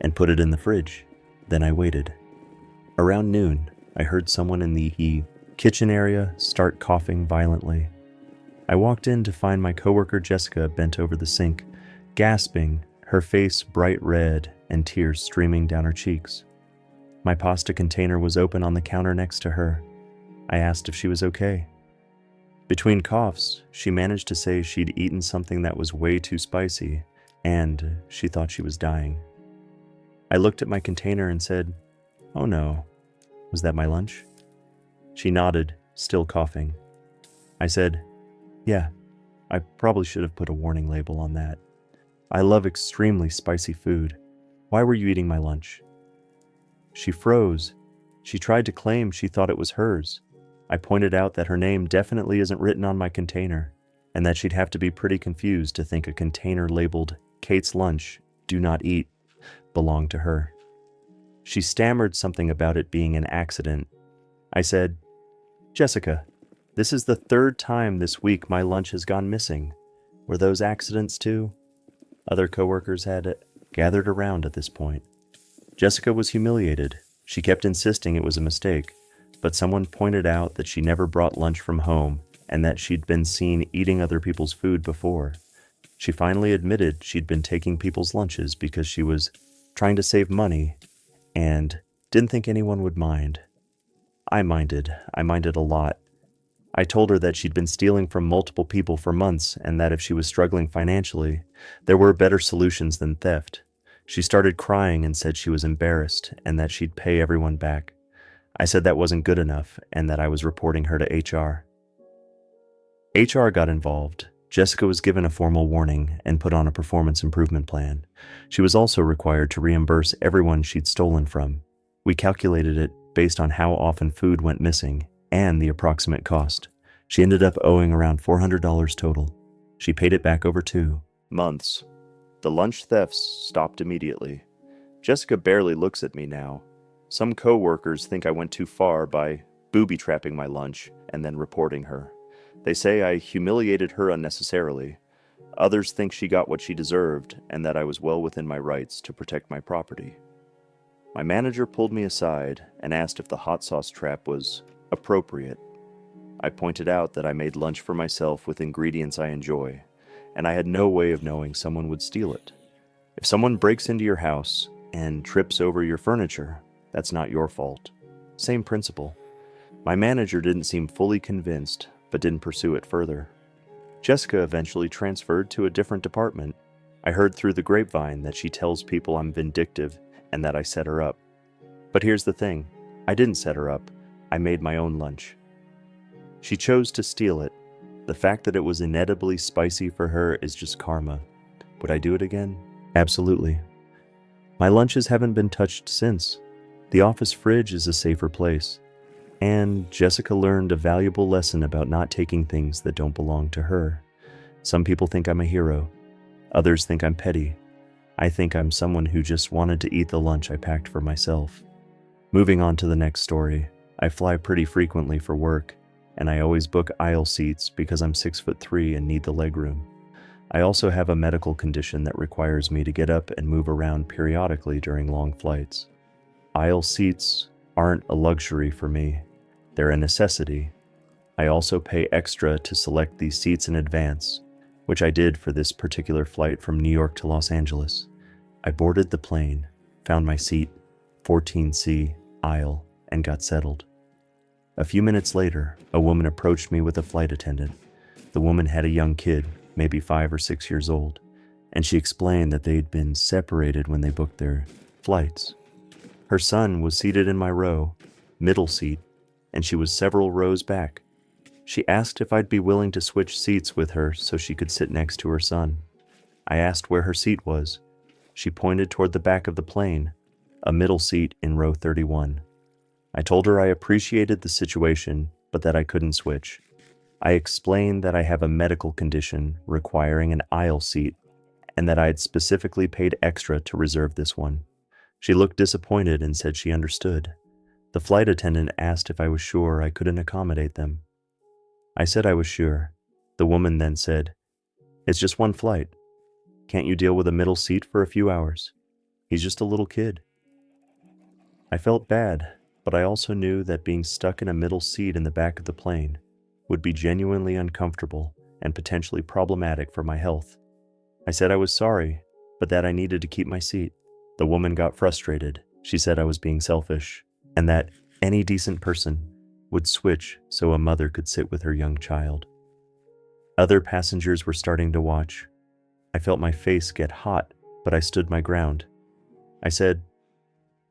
and put it in the fridge. Then I waited. Around noon, I heard someone in the kitchen area start coughing violently. I walked in to find my coworker Jessica bent over the sink, gasping, her face bright red and tears streaming down her cheeks. My pasta container was open on the counter next to her. I asked if she was okay. Between coughs, she managed to say she'd eaten something that was way too spicy, and she thought she was dying. I looked at my container and said, "Oh no, was that my lunch?" She nodded, still coughing. I said, "Yeah, I probably should have put a warning label on that. I love extremely spicy food. Why were you eating my lunch?" She froze. She tried to claim she thought it was hers. I pointed out that her name definitely isn't written on my container, and that she'd have to be pretty confused to think a container labeled "Kate's Lunch, Do Not Eat" belonged to her. She stammered something about it being an accident. I said, "Jessica, this is the 3rd time this week my lunch has gone missing. Were those accidents too?" Other coworkers had gathered around at this point. Jessica was humiliated. She kept insisting it was a mistake, but someone pointed out that she never brought lunch from home and that she'd been seen eating other people's food before. She finally admitted she'd been taking people's lunches because she was trying to save money and didn't think anyone would mind. I minded a lot. I told her that she'd been stealing from multiple people for months and that if she was struggling financially, there were better solutions than theft. She started crying and said she was embarrassed and that she'd pay everyone back. I said that wasn't good enough and that I was reporting her to HR. HR got involved. Jessica was given a formal warning and put on a performance improvement plan. She was also required to reimburse everyone she'd stolen from. We calculated it based on how often food went missing and the approximate cost. She ended up owing around $400 total. She paid it back over 2 months. The lunch thefts stopped immediately. Jessica barely looks at me now. Some co-workers think I went too far by booby-trapping my lunch and then reporting her. They say I humiliated her unnecessarily. Others think she got what she deserved and that I was well within my rights to protect my property. My manager pulled me aside and asked if the hot sauce trap was appropriate. I pointed out that I made lunch for myself with ingredients I enjoy, and I had no way of knowing someone would steal it. If someone breaks into your house and trips over your furniture, that's not your fault. Same principle. My manager didn't seem fully convinced, but didn't pursue it further. Jessica eventually transferred to a different department. I heard through the grapevine that she tells people I'm vindictive and that I set her up. But here's the thing, I didn't set her up. I made my own lunch. She chose to steal it. The fact that it was inedibly spicy for her is just karma. Would I do it again? Absolutely. My lunches haven't been touched since. The office fridge is a safer place. And Jessica learned a valuable lesson about not taking things that don't belong to her. Some people think I'm a hero. Others think I'm petty. I think I'm someone who just wanted to eat the lunch I packed for myself. Moving on to the next story. I fly pretty frequently for work, and I always book aisle seats because I'm 6'3" and need the legroom. I also have a medical condition that requires me to get up and move around periodically during long flights. Aisle seats aren't a luxury for me. They're a necessity. I also pay extra to select these seats in advance, which I did for this particular flight from New York to Los Angeles. I boarded the plane, found my seat, 14C, aisle, and got settled. A few minutes later, a woman approached me with a flight attendant. The woman had a young kid, maybe 5 or 6 years old, and she explained that they'd been separated when they booked their flights. Her son was seated in my row, middle seat, and she was several rows back. She asked if I'd be willing to switch seats with her so she could sit next to her son. I asked where her seat was. She pointed toward the back of the plane, a middle seat in row 31. I told her I appreciated the situation, but that I couldn't switch. I explained that I have a medical condition requiring an aisle seat, and that I had specifically paid extra to reserve this one. She looked disappointed and said she understood. The flight attendant asked if I was sure I couldn't accommodate them. I said I was sure. The woman then said, "It's just one flight. Can't you deal with a middle seat for a few hours? He's just a little kid." I felt bad, but I also knew that being stuck in a middle seat in the back of the plane would be genuinely uncomfortable and potentially problematic for my health. I said I was sorry, but that I needed to keep my seat. The woman got frustrated. She said I was being selfish, and that any decent person would switch so a mother could sit with her young child. Other passengers were starting to watch. I felt my face get hot, but I stood my ground. I said,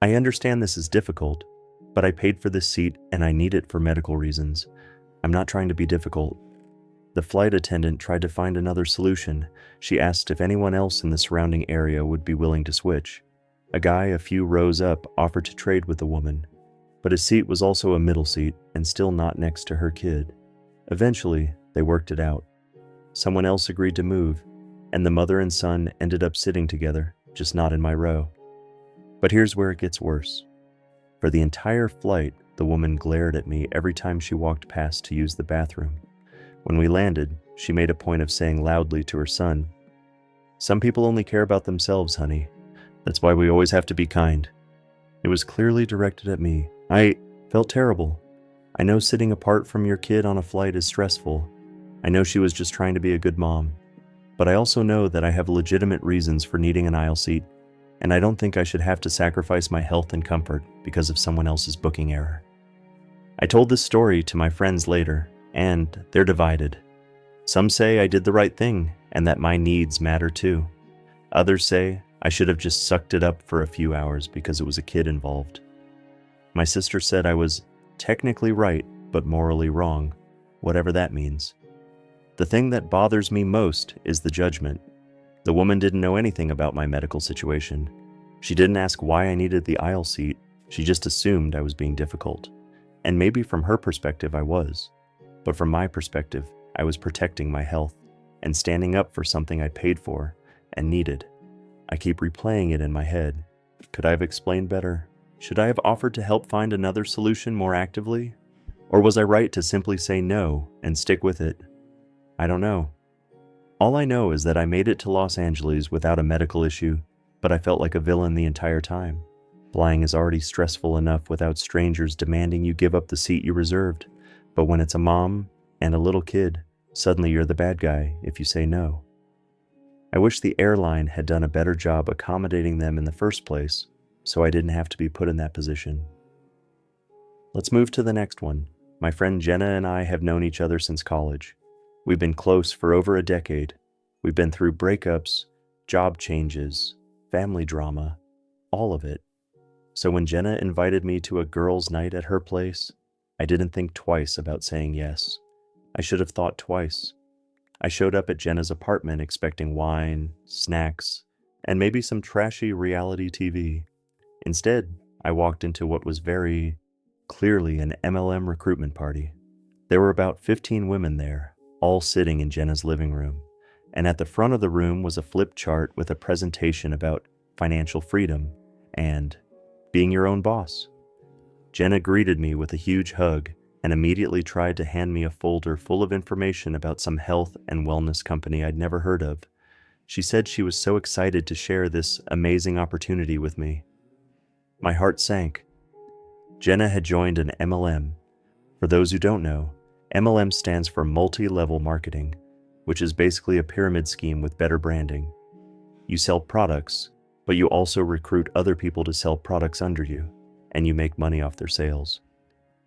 "I understand this is difficult, but I paid for this seat and I need it for medical reasons. I'm not trying to be difficult." The flight attendant tried to find another solution. She asked if anyone else in the surrounding area would be willing to switch. A guy a few rows up offered to trade with the woman, but his seat was also a middle seat and still not next to her kid. Eventually, they worked it out. Someone else agreed to move, and the mother and son ended up sitting together, just not in my row. But here's where it gets worse. For the entire flight, the woman glared at me every time she walked past to use the bathroom. When we landed, she made a point of saying loudly to her son, "Some people only care about themselves, honey. That's why we always have to be kind." It was clearly directed at me. I felt terrible. I know sitting apart from your kid on a flight is stressful. I know she was just trying to be a good mom. But I also know that I have legitimate reasons for needing an aisle seat, and I don't think I should have to sacrifice my health and comfort because of someone else's booking error. I told this story to my friends later, and they're divided. Some say I did the right thing and that my needs matter too. Others say I should have just sucked it up for a few hours because it was a kid involved. My sister said I was technically right, but morally wrong, whatever that means. The thing that bothers me most is the judgment. The woman didn't know anything about my medical situation. She didn't ask why I needed the aisle seat. She just assumed I was being difficult. And maybe from her perspective I was. But from my perspective, I was protecting my health and standing up for something I paid for and needed. I keep replaying it in my head. Could I have explained better? Should I have offered to help find another solution more actively? Or was I right to simply say no and stick with it? I don't know. All I know is that I made it to Los Angeles without a medical issue, but I felt like a villain the entire time. Flying is already stressful enough without strangers demanding you give up the seat you reserved, but when it's a mom and a little kid, suddenly you're the bad guy if you say no. I wish the airline had done a better job accommodating them in the first place, so I didn't have to be put in that position. Let's move to the next one. My friend Jenna and I have known each other since college. We've been close for over a decade. We've been through breakups, job changes, family drama, all of it. So when Jenna invited me to a girls' night at her place, I didn't think twice about saying yes. I should have thought twice. I showed up at Jenna's apartment expecting wine, snacks, and maybe some trashy reality TV. Instead, I walked into what was very clearly an MLM recruitment party. There were about 15 women there, all sitting in Jenna's living room, and at the front of the room was a flip chart with a presentation about financial freedom and being your own boss. Jenna greeted me with a huge hug and immediately tried to hand me a folder full of information about some health and wellness company I'd never heard of. She said she was so excited to share this amazing opportunity with me. My heart sank. Jenna had joined an MLM. For those who don't know, MLM stands for multi-level marketing, which is basically a pyramid scheme with better branding. You sell products, but you also recruit other people to sell products under you, and you make money off their sales.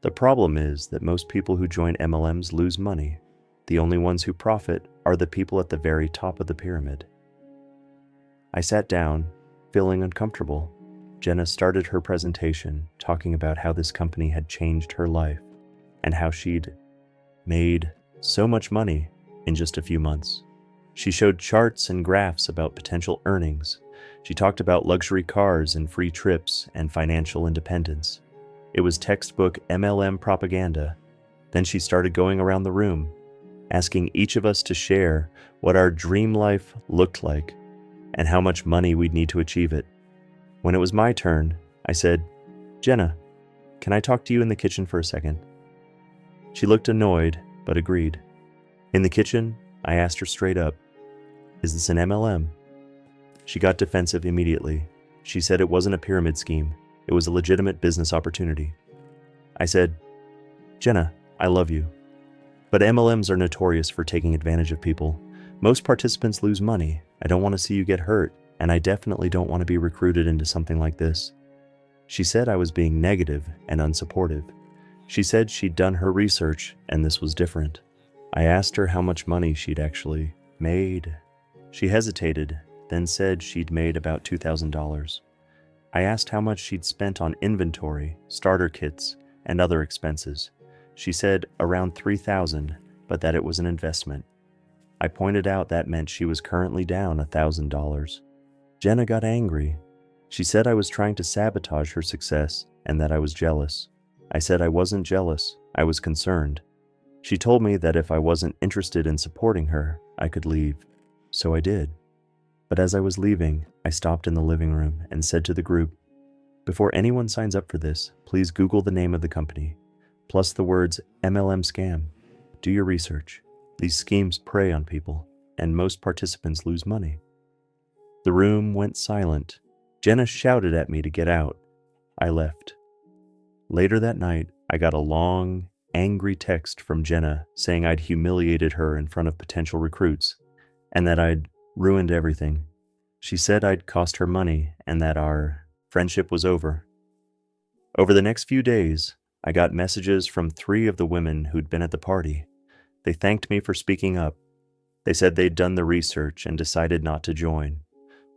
The problem is that most people who join MLMs lose money. The only ones who profit are the people at the very top of the pyramid. I sat down, feeling uncomfortable. Jenna started her presentation talking about how this company had changed her life and how she'd made so much money in just a few months. She showed charts and graphs about potential earnings. She talked about luxury cars and free trips and financial independence. It was textbook MLM propaganda. Then she started going around the room, asking each of us to share what our dream life looked like and how much money we'd need to achieve it. When it was my turn, I said, "Jenna, can I talk to you in the kitchen for a second?" She looked annoyed, but agreed. In the kitchen, I asked her straight up, "Is this an MLM?" She got defensive immediately. She said it wasn't a pyramid scheme. It was a legitimate business opportunity. I said, "Jenna, I love you, but MLMs are notorious for taking advantage of people. Most participants lose money. I don't want to see you get hurt, and I definitely don't want to be recruited into something like this." She said I was being negative and unsupportive. She said she'd done her research and this was different. I asked her how much money she'd actually made. She hesitated, then said she'd made about $2,000. I asked how much she'd spent on inventory, starter kits, and other expenses. She said around $3,000, but that it was an investment. I pointed out that meant she was currently down $1,000. Jenna got angry. She said I was trying to sabotage her success and that I was jealous. I said I wasn't jealous, I was concerned. She told me that if I wasn't interested in supporting her, I could leave. So I did. But as I was leaving, I stopped in the living room and said to the group, "Before anyone signs up for this, please Google the name of the company, plus the words MLM scam. Do your research. These schemes prey on people, and most participants lose money." The room went silent. Jenna shouted at me to get out. I left. Later that night, I got a long, angry text from Jenna saying I'd humiliated her in front of potential recruits, and that I'd ruined everything. She said I'd cost her money and that our friendship was over. Over the next few days, I got messages from 3 of the women who'd been at the party. They thanked me for speaking up. They said they'd done the research and decided not to join.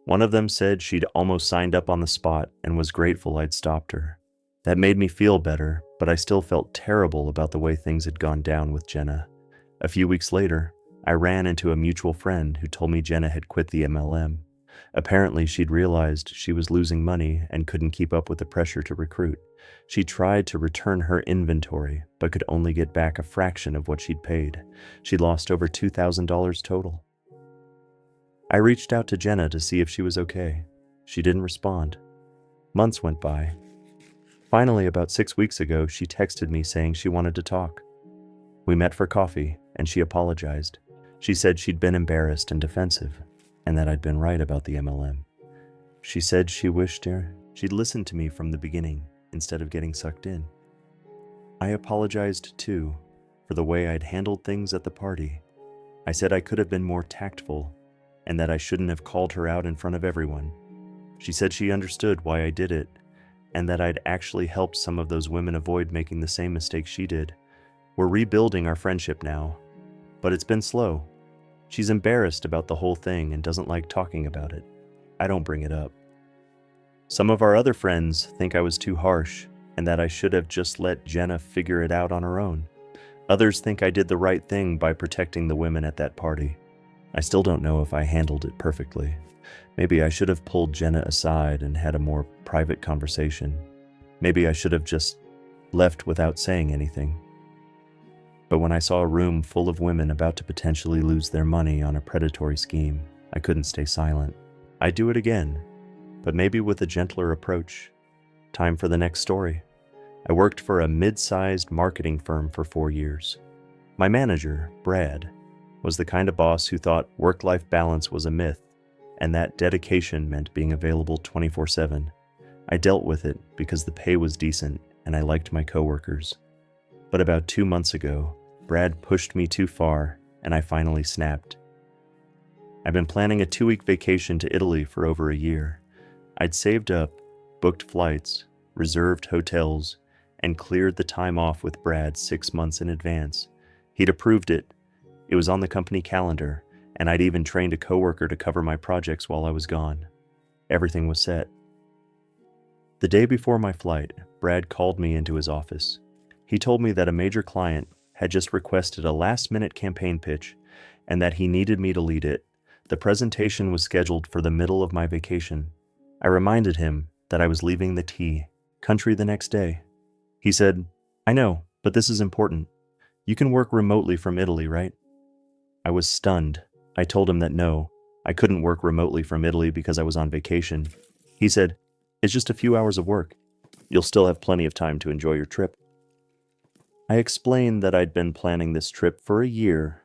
One of them said she'd almost signed up on the spot and was grateful I'd stopped her. That made me feel better, but I still felt terrible about the way things had gone down with Jenna. A few weeks later, I ran into a mutual friend who told me Jenna had quit the MLM. Apparently, she'd realized she was losing money and couldn't keep up with the pressure to recruit. She tried to return her inventory, but could only get back a fraction of what she'd paid. She'd lost over $2,000 total. I reached out to Jenna to see if she was okay. She didn't respond. Months went by. Finally, about 6 weeks ago, she texted me saying she wanted to talk. We met for coffee, and she apologized. She said she'd been embarrassed and defensive, and that I'd been right about the MLM. She said she wished she'd listened to me from the beginning instead of getting sucked in. I apologized too for the way I'd handled things at the party. I said I could have been more tactful and that I shouldn't have called her out in front of everyone. She said she understood why I did it and that I'd actually helped some of those women avoid making the same mistake she did. We're rebuilding our friendship now, but it's been slow. She's embarrassed about the whole thing and doesn't like talking about it. I don't bring it up. Some of our other friends think I was too harsh and that I should have just let Jenna figure it out on her own. Others think I did the right thing by protecting the women at that party. I still don't know if I handled it perfectly. Maybe I should have pulled Jenna aside and had a more private conversation. Maybe I should have just left without saying anything. But when I saw a room full of women about to potentially lose their money on a predatory scheme, I couldn't stay silent. I'd do it again, but maybe with a gentler approach. Time for the next story. I worked for a mid-sized marketing firm for 4 years. My manager, Brad, was the kind of boss who thought work-life balance was a myth and that dedication meant being available 24/7. I dealt with it because the pay was decent and I liked my coworkers. But about 2 months ago, Brad pushed me too far and I finally snapped. I've been planning a 2-week vacation to Italy for over a year. I'd saved up, booked flights, reserved hotels, and cleared the time off with Brad 6 months in advance. He'd approved it. It was on the company calendar, and I'd even trained a coworker to cover my projects while I was gone. Everything was set. The day before my flight, Brad called me into his office. He told me that a major client had just requested a last-minute campaign pitch and that he needed me to lead it. The presentation was scheduled for the middle of my vacation. I reminded him that I was leaving the country the next day. He said, "I know, but this is important. You can work remotely from Italy, right?" I was stunned. I told him that no, I couldn't work remotely from Italy because I was on vacation. He said, "It's just a few hours of work. You'll still have plenty of time to enjoy your trip." I explained that I'd been planning this trip for a year,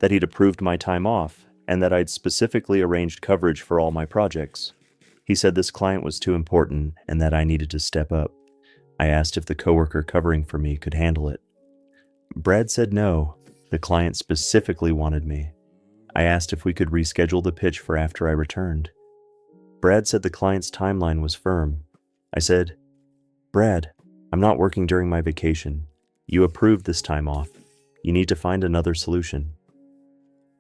that he'd approved my time off, and that I'd specifically arranged coverage for all my projects. He said this client was too important and that I needed to step up. I asked if the coworker covering for me could handle it. Brad said no, the client specifically wanted me. I asked if we could reschedule the pitch for after I returned. Brad said the client's timeline was firm. I said, "Brad, I'm not working during my vacation. You approved this time off. You need to find another solution."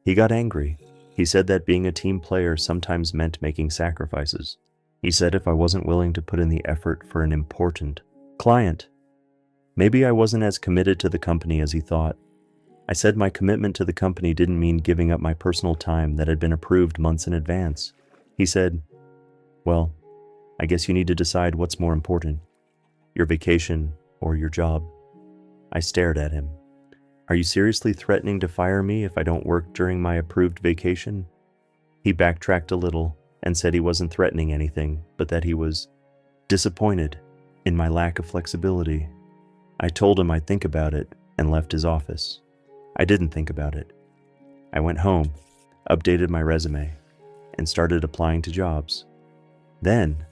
He got angry. He said that being a team player sometimes meant making sacrifices. He said if I wasn't willing to put in the effort for an important client, maybe I wasn't as committed to the company as he thought. I said my commitment to the company didn't mean giving up my personal time that had been approved months in advance. He said, "Well, I guess you need to decide what's more important, your vacation or your job." I stared at him. "Are you seriously threatening to fire me if I don't work during my approved vacation?" He backtracked a little and said he wasn't threatening anything, but that he was disappointed in my lack of flexibility. I told him I'd think about it and left his office. I didn't think about it. I went home, updated my resume, and started applying to jobs. Then,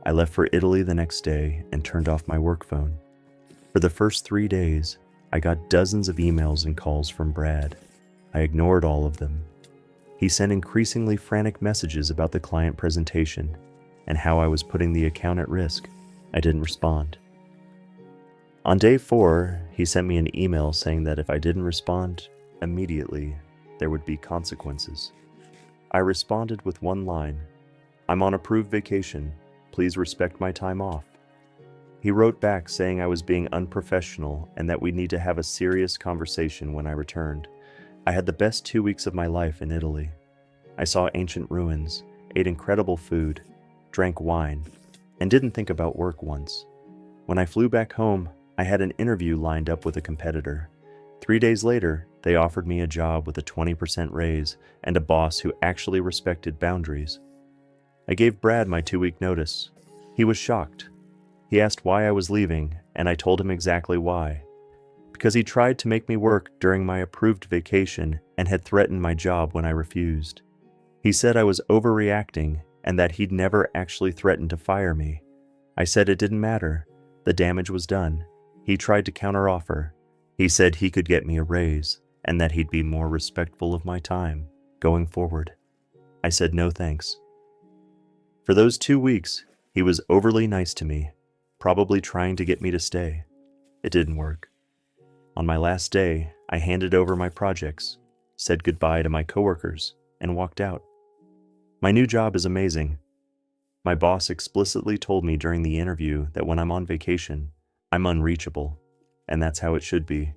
I left for Italy the next day and turned off my work phone. For the first 3 days, I got dozens of emails and calls from Brad. I ignored all of them. He sent increasingly frantic messages about the client presentation and how I was putting the account at risk. I didn't respond. On day 4, he sent me an email saying that if I didn't respond, immediately there would be consequences. I responded with one line, "I'm on approved vacation. Please respect my time off." He wrote back saying I was being unprofessional and that we'd need to have a serious conversation when I returned. I had the best 2 weeks of my life in Italy. I saw ancient ruins, ate incredible food, drank wine, and didn't think about work once. When I flew back home, I had an interview lined up with a competitor. 3 days later, they offered me a job with a 20% raise and a boss who actually respected boundaries. I gave Brad my 2-week notice. He was shocked. He asked why I was leaving, and I told him exactly why. Because he tried to make me work during my approved vacation and had threatened my job when I refused. He said I was overreacting and that he'd never actually threatened to fire me. I said it didn't matter. The damage was done. He tried to counteroffer. He said he could get me a raise and that he'd be more respectful of my time going forward. I said no thanks. For those 2 weeks, he was overly nice to me, probably trying to get me to stay. It didn't work. On my last day, I handed over my projects, said goodbye to my coworkers, and walked out. My new job is amazing. My boss explicitly told me during the interview that when I'm on vacation, I'm unreachable, and that's how it should be.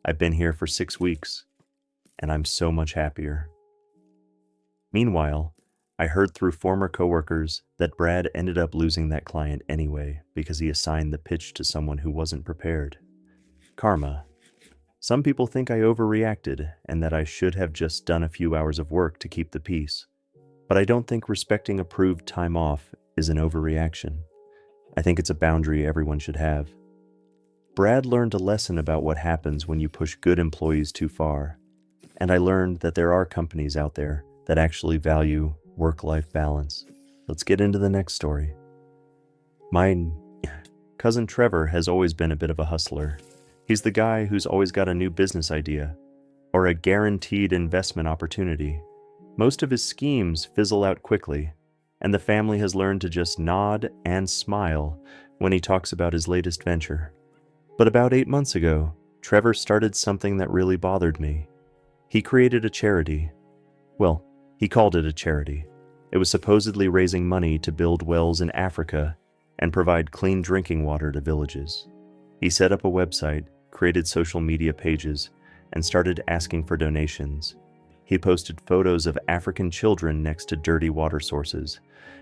I've been here for 6 weeks, and I'm so much happier. Meanwhile, I heard through former coworkers that Brad ended up losing that client anyway because he assigned the pitch to someone who wasn't prepared. Karma. Some people think I overreacted and that I should have just done a few hours of work to keep the peace. But I don't think respecting approved time off is an overreaction. I think it's a boundary everyone should have. Brad learned a lesson about what happens when you push good employees too far, and I learned that there are companies out there that actually value work-life balance. Let's get into the next story. My cousin Trevor has always been a bit of a hustler. He's the guy who's always got a new business idea or a guaranteed investment opportunity. Most of his schemes fizzle out quickly, and the family has learned to just nod and smile when he talks about his latest venture. But about 8 months ago, Trevor started something that really bothered me. He created a charity. Well, he called it a charity. It was supposedly raising money to build wells in Africa and provide clean drinking water to villages. He set up a website, created social media pages, and started asking for donations. He posted photos of African children next to dirty water sources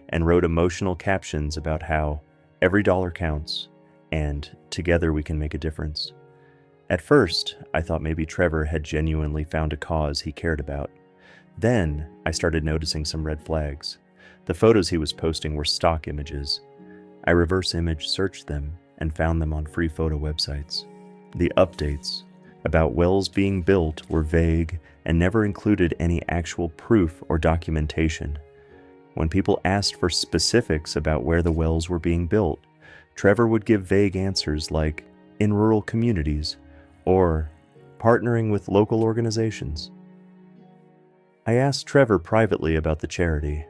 and wrote emotional captions about how every dollar counts and together we can make a difference. At first, I thought maybe Trevor had genuinely found a cause he cared about. Then, I started noticing some red flags. The photos he was posting were stock images. I reverse image searched them and found them on free photo websites. The updates about wells being built were vague and never included any actual proof or documentation. When people asked for specifics about where the wells were being built, Trevor would give vague answers like, in rural communities, or partnering with local organizations. I asked Trevor privately about the charity.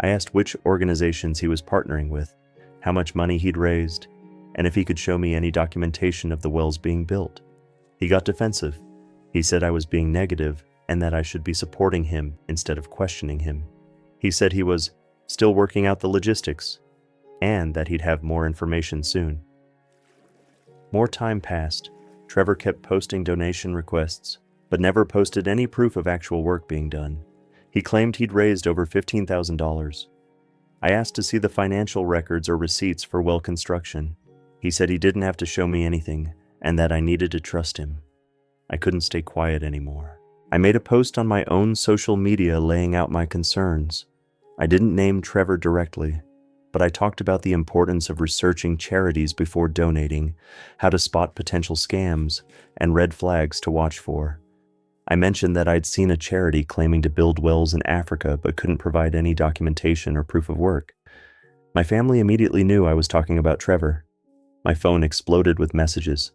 I asked which organizations he was partnering with, how much money he'd raised, and if he could show me any documentation of the wells being built. He got defensive. He said I was being negative and that I should be supporting him instead of questioning him. He said he was still working out the logistics and that he'd have more information soon. More time passed. Trevor kept posting donation requests, but never posted any proof of actual work being done. He claimed he'd raised over $15,000. I asked to see the financial records or receipts for well construction. He said he didn't have to show me anything and that I needed to trust him. I couldn't stay quiet anymore. I made a post on my own social media laying out my concerns. I didn't name Trevor directly, but I talked about the importance of researching charities before donating, how to spot potential scams, and red flags to watch for. I mentioned that I'd seen a charity claiming to build wells in Africa but couldn't provide any documentation or proof of work. My family immediately knew I was talking about Trevor. My phone exploded with messages.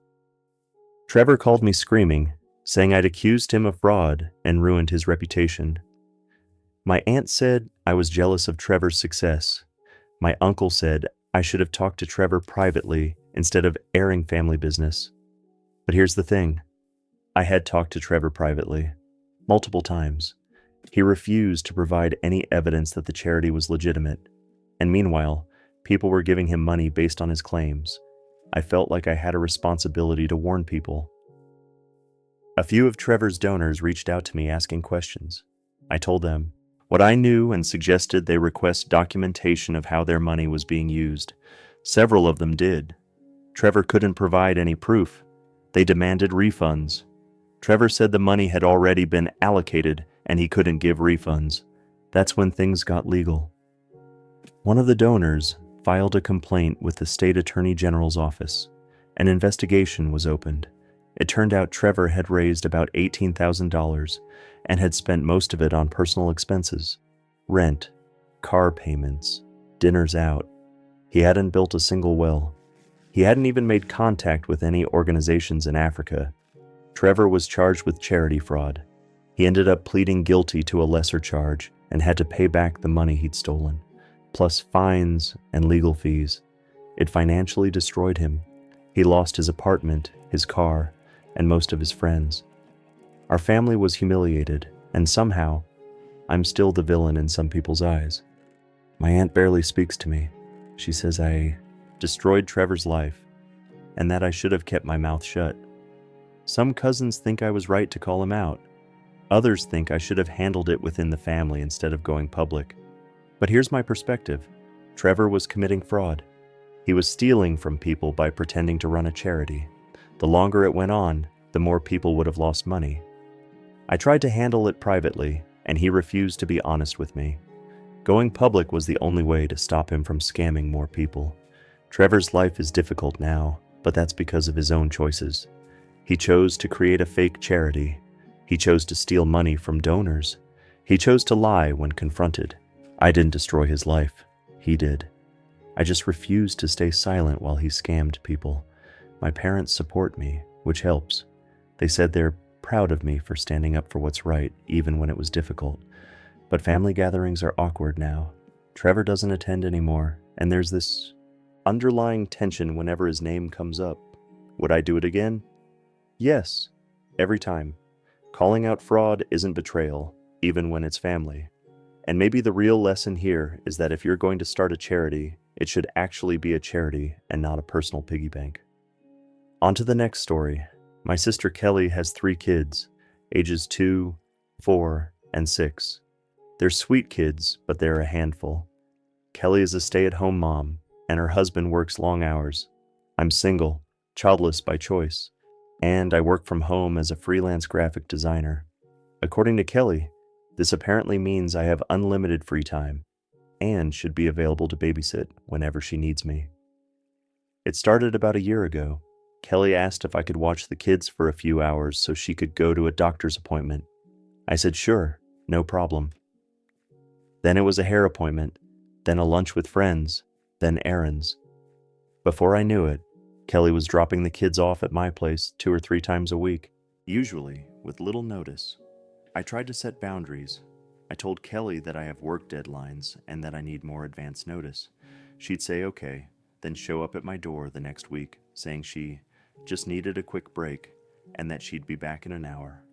Trevor called me screaming, saying I'd accused him of fraud and ruined his reputation. My aunt said I was jealous of Trevor's success. My uncle said I should have talked to Trevor privately instead of airing family business. But here's the thing. I had talked to Trevor privately, multiple times. He refused to provide any evidence that the charity was legitimate, and meanwhile, people were giving him money based on his claims. I felt like I had a responsibility to warn people. A few of Trevor's donors reached out to me asking questions. I told them what I knew and suggested they request documentation of how their money was being used. Several of them did. Trevor couldn't provide any proof. They demanded refunds. Trevor said the money had already been allocated and he couldn't give refunds. That's when things got legal. One of the donors filed a complaint with the state attorney general's office. An investigation was opened. It turned out Trevor had raised about $18,000 and had spent most of it on personal expenses, rent, car payments, dinners out. He hadn't built a single will. He hadn't even made contact with any organizations in Africa. Trevor was charged with charity fraud. He ended up pleading guilty to a lesser charge and had to pay back the money he'd stolen, plus fines and legal fees. It financially destroyed him. He lost his apartment, his car, and most of his friends. Our family was humiliated, and somehow, I'm still the villain in some people's eyes. My aunt barely speaks to me. She says I destroyed Trevor's life, and that I should have kept my mouth shut. Some cousins think I was right to call him out. Others think I should have handled it within the family instead of going public. But here's my perspective. Trevor was committing fraud. He was stealing from people by pretending to run a charity. The longer it went on, the more people would have lost money. I tried to handle it privately, and he refused to be honest with me. Going public was the only way to stop him from scamming more people. Trevor's life is difficult now, but that's because of his own choices. He chose to create a fake charity. He chose to steal money from donors. He chose to lie when confronted. I didn't destroy his life. He did. I just refused to stay silent while he scammed people. My parents support me, which helps. They said they're proud of me for standing up for what's right, even when it was difficult. But family gatherings are awkward now. Trevor doesn't attend anymore, and there's this underlying tension whenever his name comes up. Would I do it again? Yes, every time. Calling out fraud isn't betrayal, even when it's family. And maybe the real lesson here is that if you're going to start a charity, it should actually be a charity and not a personal piggy bank. On to the next story. My sister Kelly has 3 kids, ages 2, 4, and 6. They're sweet kids, but they're a handful. Kelly is a stay-at-home mom, and her husband works long hours. I'm single, childless by choice, and I work from home as a freelance graphic designer. According to Kelly, this apparently means I have unlimited free time and should be available to babysit whenever she needs me. It started about a year ago. Kelly asked if I could watch the kids for a few hours so she could go to a doctor's appointment. I said sure, no problem. Then it was a hair appointment, then a lunch with friends, then errands. Before I knew it, Kelly was dropping the kids off at my place 2 or 3 times a week, usually with little notice. I tried to set boundaries. I told Kelly that I have work deadlines and that I need more advance notice. She'd say okay, then show up at my door the next week, saying she just needed a quick break and that she'd be back in an hour.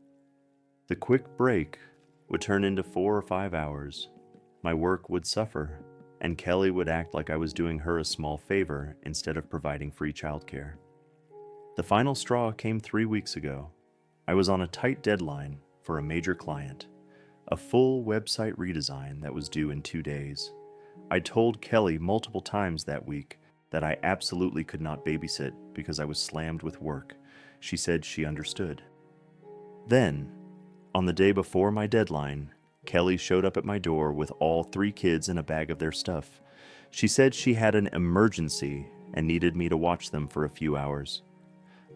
The quick break would turn into 4 or 5 hours. My work would suffer, and Kelly would act like I was doing her a small favor instead of providing free childcare. The final straw came 3 weeks ago. I was on a tight deadline for a major client, a full website redesign that was due in 2 days. I told Kelly multiple times that week that I absolutely could not babysit because I was slammed with work. She said she understood. Then, on the day before my deadline, Kelly showed up at my door with all 3 kids and a bag of their stuff. She said she had an emergency and needed me to watch them for a few hours.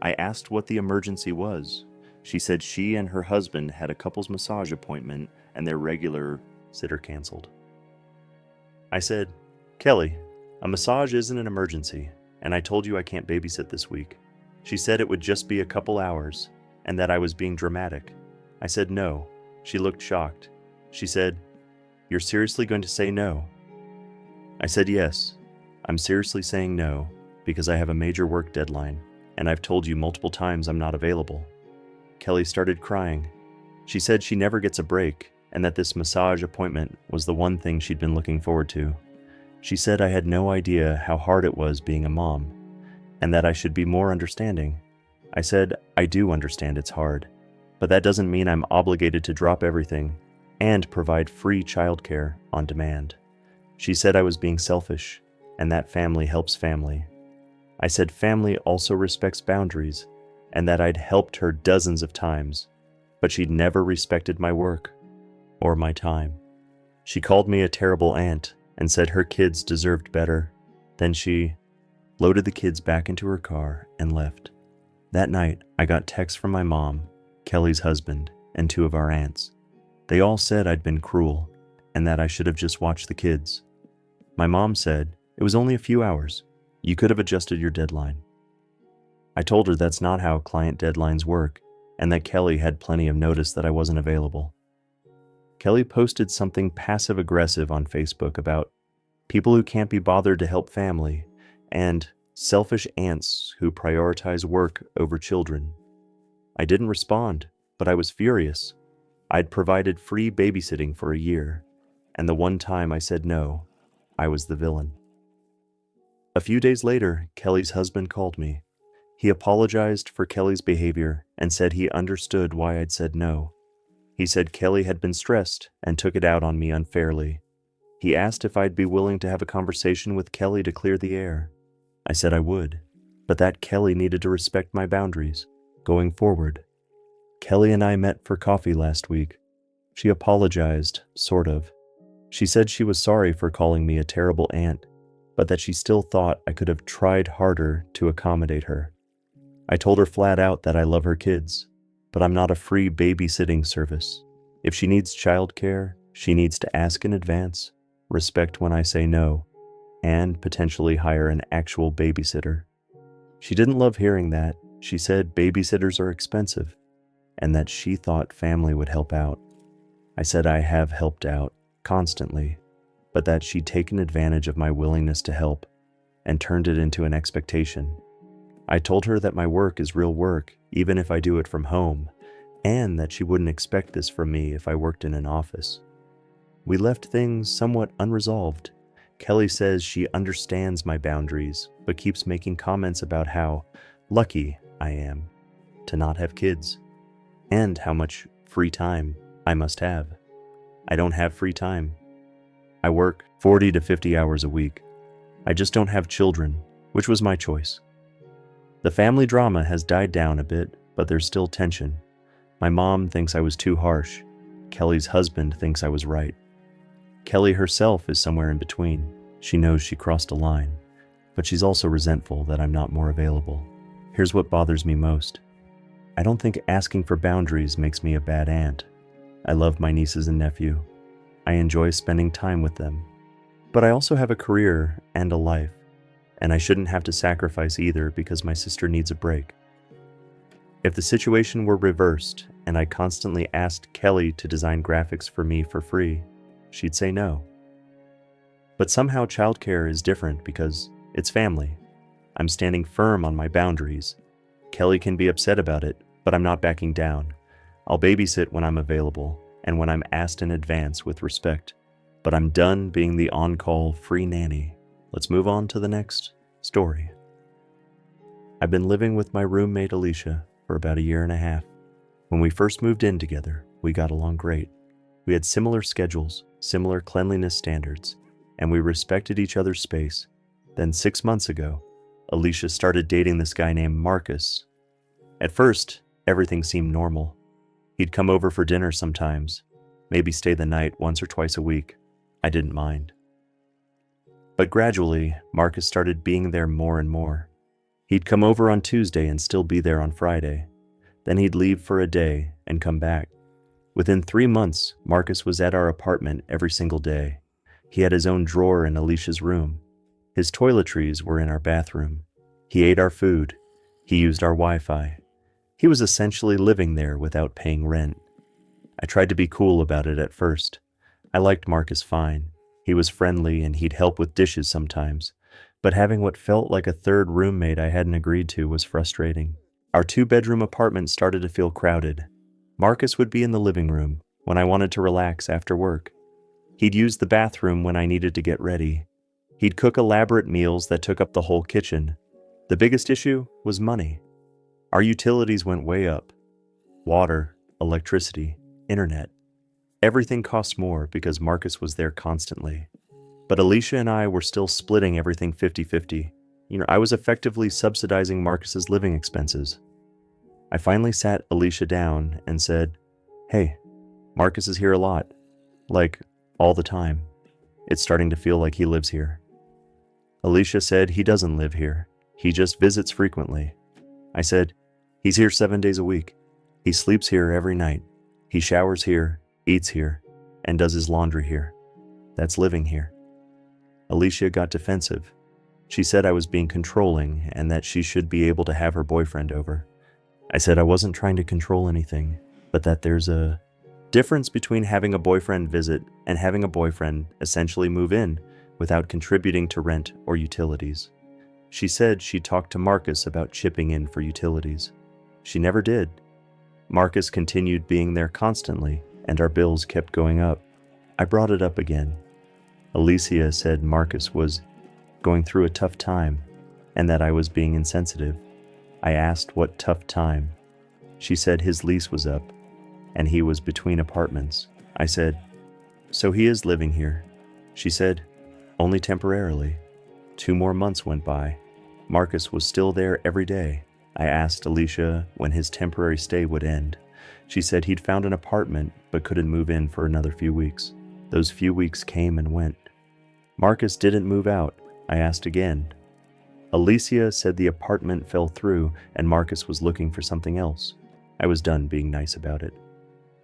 I asked what the emergency was. She said she and her husband had a couples massage appointment and their regular sitter canceled. I said, Kelly, a massage isn't an emergency, and I told you I can't babysit this week. She said it would just be a couple hours, and that I was being dramatic. I said no. She looked shocked. She said, "You're seriously going to say no?" I said yes. I'm seriously saying no, because I have a major work deadline, and I've told you multiple times I'm not available. Kelly started crying. She said she never gets a break and that this massage appointment was the one thing she'd been looking forward to. She said I had no idea how hard it was being a mom and that I should be more understanding. I said, I do understand it's hard, but that doesn't mean I'm obligated to drop everything and provide free childcare on demand. She said I was being selfish and that family helps family. I said family also respects boundaries and that I'd helped her dozens of times, but she'd never respected my work or my time. She called me a terrible aunt and said her kids deserved better. Then she loaded the kids back into her car and left. That night, I got texts from my mom, Kelly's husband, and 2 of our aunts. They all said I'd been cruel and that I should have just watched the kids. My mom said, it was only a few hours. You could have adjusted your deadline. I told her that's not how client deadlines work and that Kelly had plenty of notice that I wasn't available. Kelly posted something passive-aggressive on Facebook about people who can't be bothered to help family and selfish aunts who prioritize work over children. I didn't respond, but I was furious. I'd provided free babysitting for a year, and the one time I said no, I was the villain. A few days later, Kelly's husband called me. He apologized for Kelly's behavior and said he understood why I'd said no. He said Kelly had been stressed and took it out on me unfairly. He asked if I'd be willing to have a conversation with Kelly to clear the air. I said I would, but that Kelly needed to respect my boundaries going forward. Kelly and I met for coffee last week. She apologized, sort of. She said she was sorry for calling me a terrible aunt, but that she still thought I could have tried harder to accommodate her. I told her flat out that I love her kids, but I'm not a free babysitting service. If she needs childcare, she needs to ask in advance, respect when I say no, and potentially hire an actual babysitter. She didn't love hearing that. She said babysitters are expensive, and that she thought family would help out. I said I have helped out, constantly, but that she'd taken advantage of my willingness to help and turned it into an expectation. I told her that my work is real work, even if I do it from home, and that she wouldn't expect this from me if I worked in an office. We left things somewhat unresolved. Kelly says she understands my boundaries, but keeps making comments about how lucky I am to not have kids, and how much free time I must have. I don't have free time. I work 40 to 50 hours a week. I just don't have children, which was my choice. The family drama has died down a bit, but there's still tension. My mom thinks I was too harsh. Kelly's husband thinks I was right. Kelly herself is somewhere in between. She knows she crossed a line, but she's also resentful that I'm not more available. Here's what bothers me most. I don't think asking for boundaries makes me a bad aunt. I love my nieces and nephew. I enjoy spending time with them. But I also have a career and a life, and I shouldn't have to sacrifice either because my sister needs a break. If the situation were reversed and I constantly asked Kelly to design graphics for me for free, she'd say no. But somehow childcare is different because it's family. I'm standing firm on my boundaries. Kelly can be upset about it, but I'm not backing down. I'll babysit when I'm available and when I'm asked in advance with respect. But I'm done being the on-call free nanny. Let's move on to the next story. I've been living with my roommate Alicia for about a year and a half. When we first moved in together, we got along great. We had similar schedules, similar cleanliness standards, and we respected each other's space. Then 6 months ago, Alicia started dating this guy named Marcus. At first, everything seemed normal. He'd come over for dinner sometimes, maybe stay the night once or twice a week. I didn't mind. But gradually, Marcus started being there more and more. He'd come over on Tuesday and still be there on Friday. Then he'd leave for a day and come back. Within 3 months, Marcus was at our apartment every single day. He had his own drawer in Alicia's room. His toiletries were in our bathroom. He ate our food. He used our Wi-Fi. He was essentially living there without paying rent. I tried to be cool about it at first. I liked Marcus fine. He was friendly and he'd help with dishes sometimes. But having what felt like a third roommate I hadn't agreed to was frustrating. Our two-bedroom apartment started to feel crowded. Marcus would be in the living room when I wanted to relax after work. He'd use the bathroom when I needed to get ready. He'd cook elaborate meals that took up the whole kitchen. The biggest issue was money. Our utilities went way up. Water, electricity, internet. Everything cost more because Marcus was there constantly. But Alicia and I were still splitting everything 50-50. I was effectively subsidizing Marcus's living expenses. I finally sat Alicia down and said, "Hey, Marcus is here a lot. Like, all the time. It's starting to feel like he lives here." Alicia said he doesn't live here. He just visits frequently. I said, "He's here 7 days a week. He sleeps here every night. He showers here, eats here, and does his laundry here. That's living here." Alicia got defensive. She said I was being controlling and that she should be able to have her boyfriend over. I said I wasn't trying to control anything, but that there's a difference between having a boyfriend visit and having a boyfriend essentially move in without contributing to rent or utilities. She said she talked to Marcus about chipping in for utilities. She never did. Marcus continued being there constantly, and our bills kept going up. I brought it up again. Alicia said Marcus was going through a tough time and that I was being insensitive. I asked what tough time. She said his lease was up and he was between apartments. I said, "So he is living here?" She said, "Only temporarily." 2 more months went by. Marcus was still there every day. I asked Alicia when his temporary stay would end. She said he'd found an apartment but couldn't move in for another few weeks. Those few weeks came and went. Marcus didn't move out. I asked again. Alicia said the apartment fell through and Marcus was looking for something else. I was done being nice about it.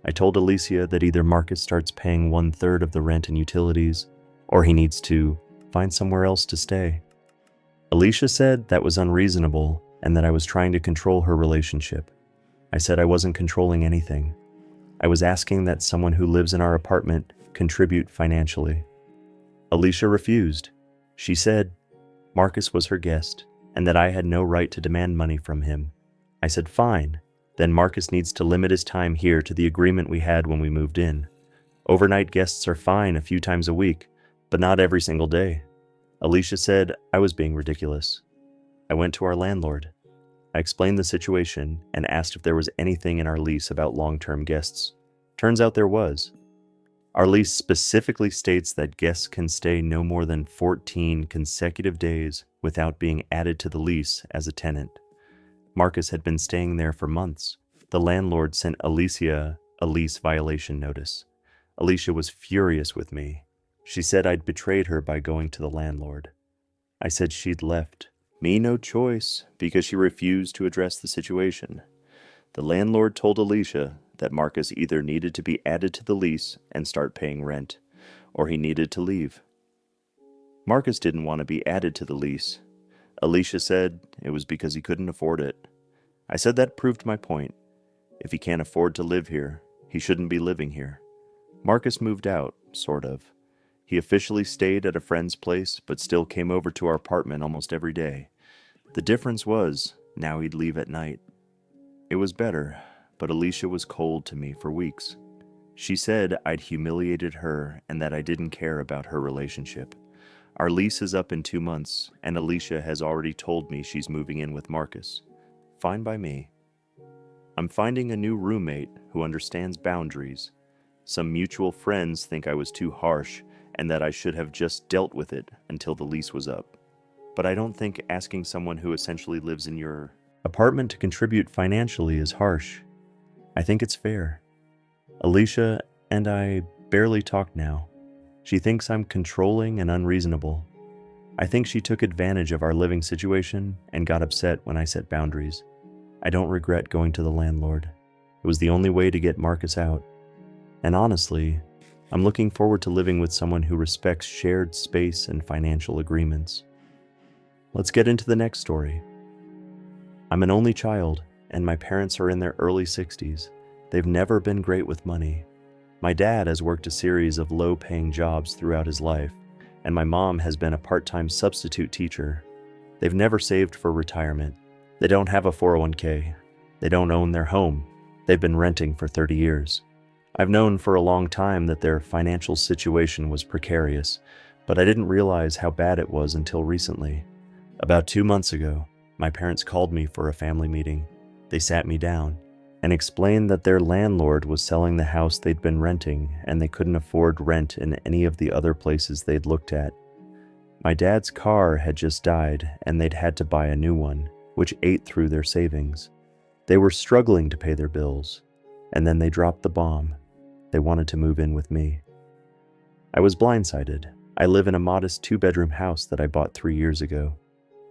I told Alicia that either Marcus starts paying 1/3 of the rent and utilities, or he needs to find somewhere else to stay. Alicia said that was unreasonable and that I was trying to control her relationship. I said I wasn't controlling anything. I was asking that someone who lives in our apartment contribute financially. Alicia refused. She said Marcus was her guest and that I had no right to demand money from him. I said fine, then Marcus needs to limit his time here to the agreement we had when we moved in. Overnight guests are fine a few times a week, but not every single day. Alicia said I was being ridiculous. I went to our landlord. I explained the situation and asked if there was anything in our lease about long-term guests. Turns out there was. Our lease specifically states that guests can stay no more than 14 consecutive days without being added to the lease as a tenant. Marcus had been staying there for months. The landlord sent Alicia a lease violation notice. Alicia was furious with me. She said I'd betrayed her by going to the landlord. I said she'd left me no choice because she refused to address the situation. The landlord told Alicia that Marcus either needed to be added to the lease and start paying rent, or he needed to leave. Marcus didn't want to be added to the lease. Alicia said it was because he couldn't afford it. I said that proved my point. If he can't afford to live here, he shouldn't be living here. Marcus moved out, sort of. He officially stayed at a friend's place, but still came over to our apartment almost every day. The difference was, now he'd leave at night. It was better, but Alicia was cold to me for weeks. She said I'd humiliated her and that I didn't care about her relationship. Our lease is up in 2 months, and Alicia has already told me she's moving in with Marcus. Fine by me. I'm finding a new roommate who understands boundaries. Some mutual friends think I was too harsh and that I should have just dealt with it until the lease was up. But I don't think asking someone who essentially lives in your apartment to contribute financially is harsh. I think it's fair. Alicia and I barely talk now. She thinks I'm controlling and unreasonable. I think she took advantage of our living situation and got upset when I set boundaries. I don't regret going to the landlord. It was the only way to get Marcus out. And honestly, I'm looking forward to living with someone who respects shared space and financial agreements. Let's get into the next story. I'm an only child, and my parents are in their early 60s. They've never been great with money. My dad has worked a series of low-paying jobs throughout his life, and my mom has been a part-time substitute teacher. They've never saved for retirement. They don't have a 401k, They don't own their home. They've been renting for 30 years. I've known for a long time that their financial situation was precarious, but I didn't realize how bad it was until recently. About 2 months ago, my parents called me for a family meeting. They sat me down and explained that their landlord was selling the house they'd been renting and they couldn't afford rent in any of the other places they'd looked at. My dad's car had just died and they'd had to buy a new one, which ate through their savings. They were struggling to pay their bills, and then they dropped the bomb. They wanted to move in with me. I was blindsided. I live in a modest 2-bedroom house that I bought 3 years ago.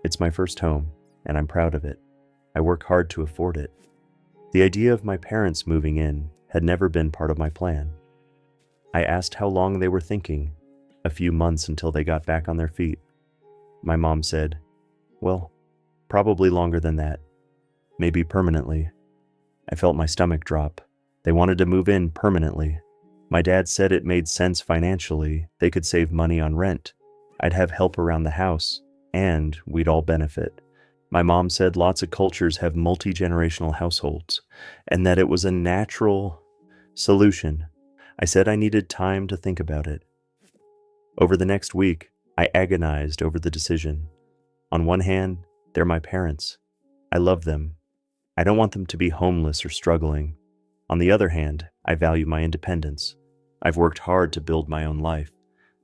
It's my first home, and I'm proud of it. I work hard to afford it. The idea of my parents moving in had never been part of my plan. I asked how long they were thinking. A few months until they got back on their feet. My mom said, "Well, probably longer than that. Maybe permanently." I felt my stomach drop. They wanted to move in permanently. My dad said it made sense financially. They could save money on rent. I'd have help around the house, and we'd all benefit. My mom said lots of cultures have multi-generational households, and that it was a natural solution. I said I needed time to think about it. Over the next week, I agonized over the decision. On one hand, they're my parents. I love them. I don't want them to be homeless or struggling. On the other hand, I value my independence. I've worked hard to build my own life.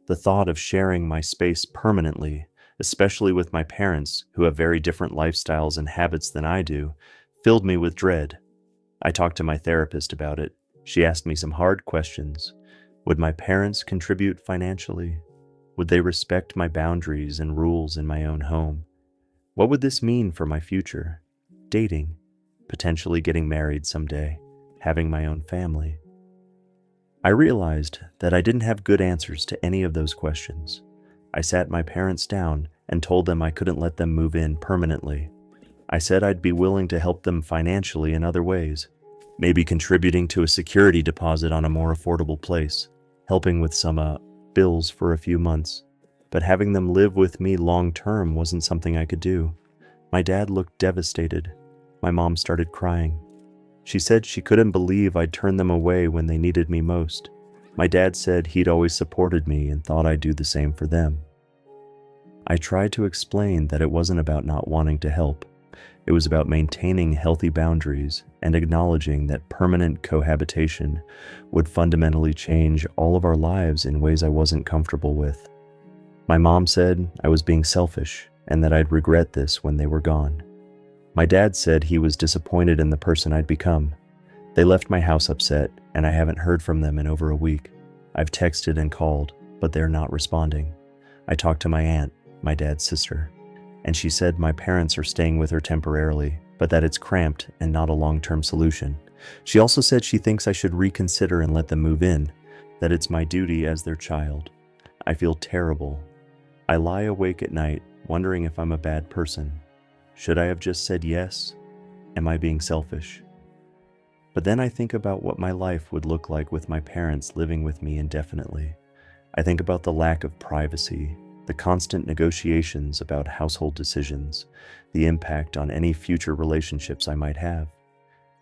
The thought of sharing my space permanently, especially with my parents, who have very different lifestyles and habits than I do, filled me with dread. I talked to my therapist about it. She asked me some hard questions. Would my parents contribute financially? Would they respect my boundaries and rules in my own home? What would this mean for my future? Dating, potentially getting married someday, having my own family. I realized that I didn't have good answers to any of those questions. I sat my parents down and told them I couldn't let them move in permanently. I said I'd be willing to help them financially in other ways, maybe contributing to a security deposit on a more affordable place, helping with some bills for a few months, but having them live with me long-term wasn't something I could do. My dad looked devastated. My mom started crying. She said she couldn't believe I'd turned them away when they needed me most. My dad said he'd always supported me and thought I'd do the same for them. I tried to explain that it wasn't about not wanting to help. It was about maintaining healthy boundaries and acknowledging that permanent cohabitation would fundamentally change all of our lives in ways I wasn't comfortable with. My mom said I was being selfish and that I'd regret this when they were gone. My dad said he was disappointed in the person I'd become. They left my house upset, and I haven't heard from them in over a week. I've texted and called, but they're not responding. I talked to my aunt, my dad's sister, and she said my parents are staying with her temporarily, but that it's cramped and not a long-term solution. She also said she thinks I should reconsider and let them move in, that it's my duty as their child. I feel terrible. I lie awake at night, wondering if I'm a bad person. Should I have just said yes? Am I being selfish? But then I think about what my life would look like with my parents living with me indefinitely. I think about the lack of privacy, the constant negotiations about household decisions, the impact on any future relationships I might have.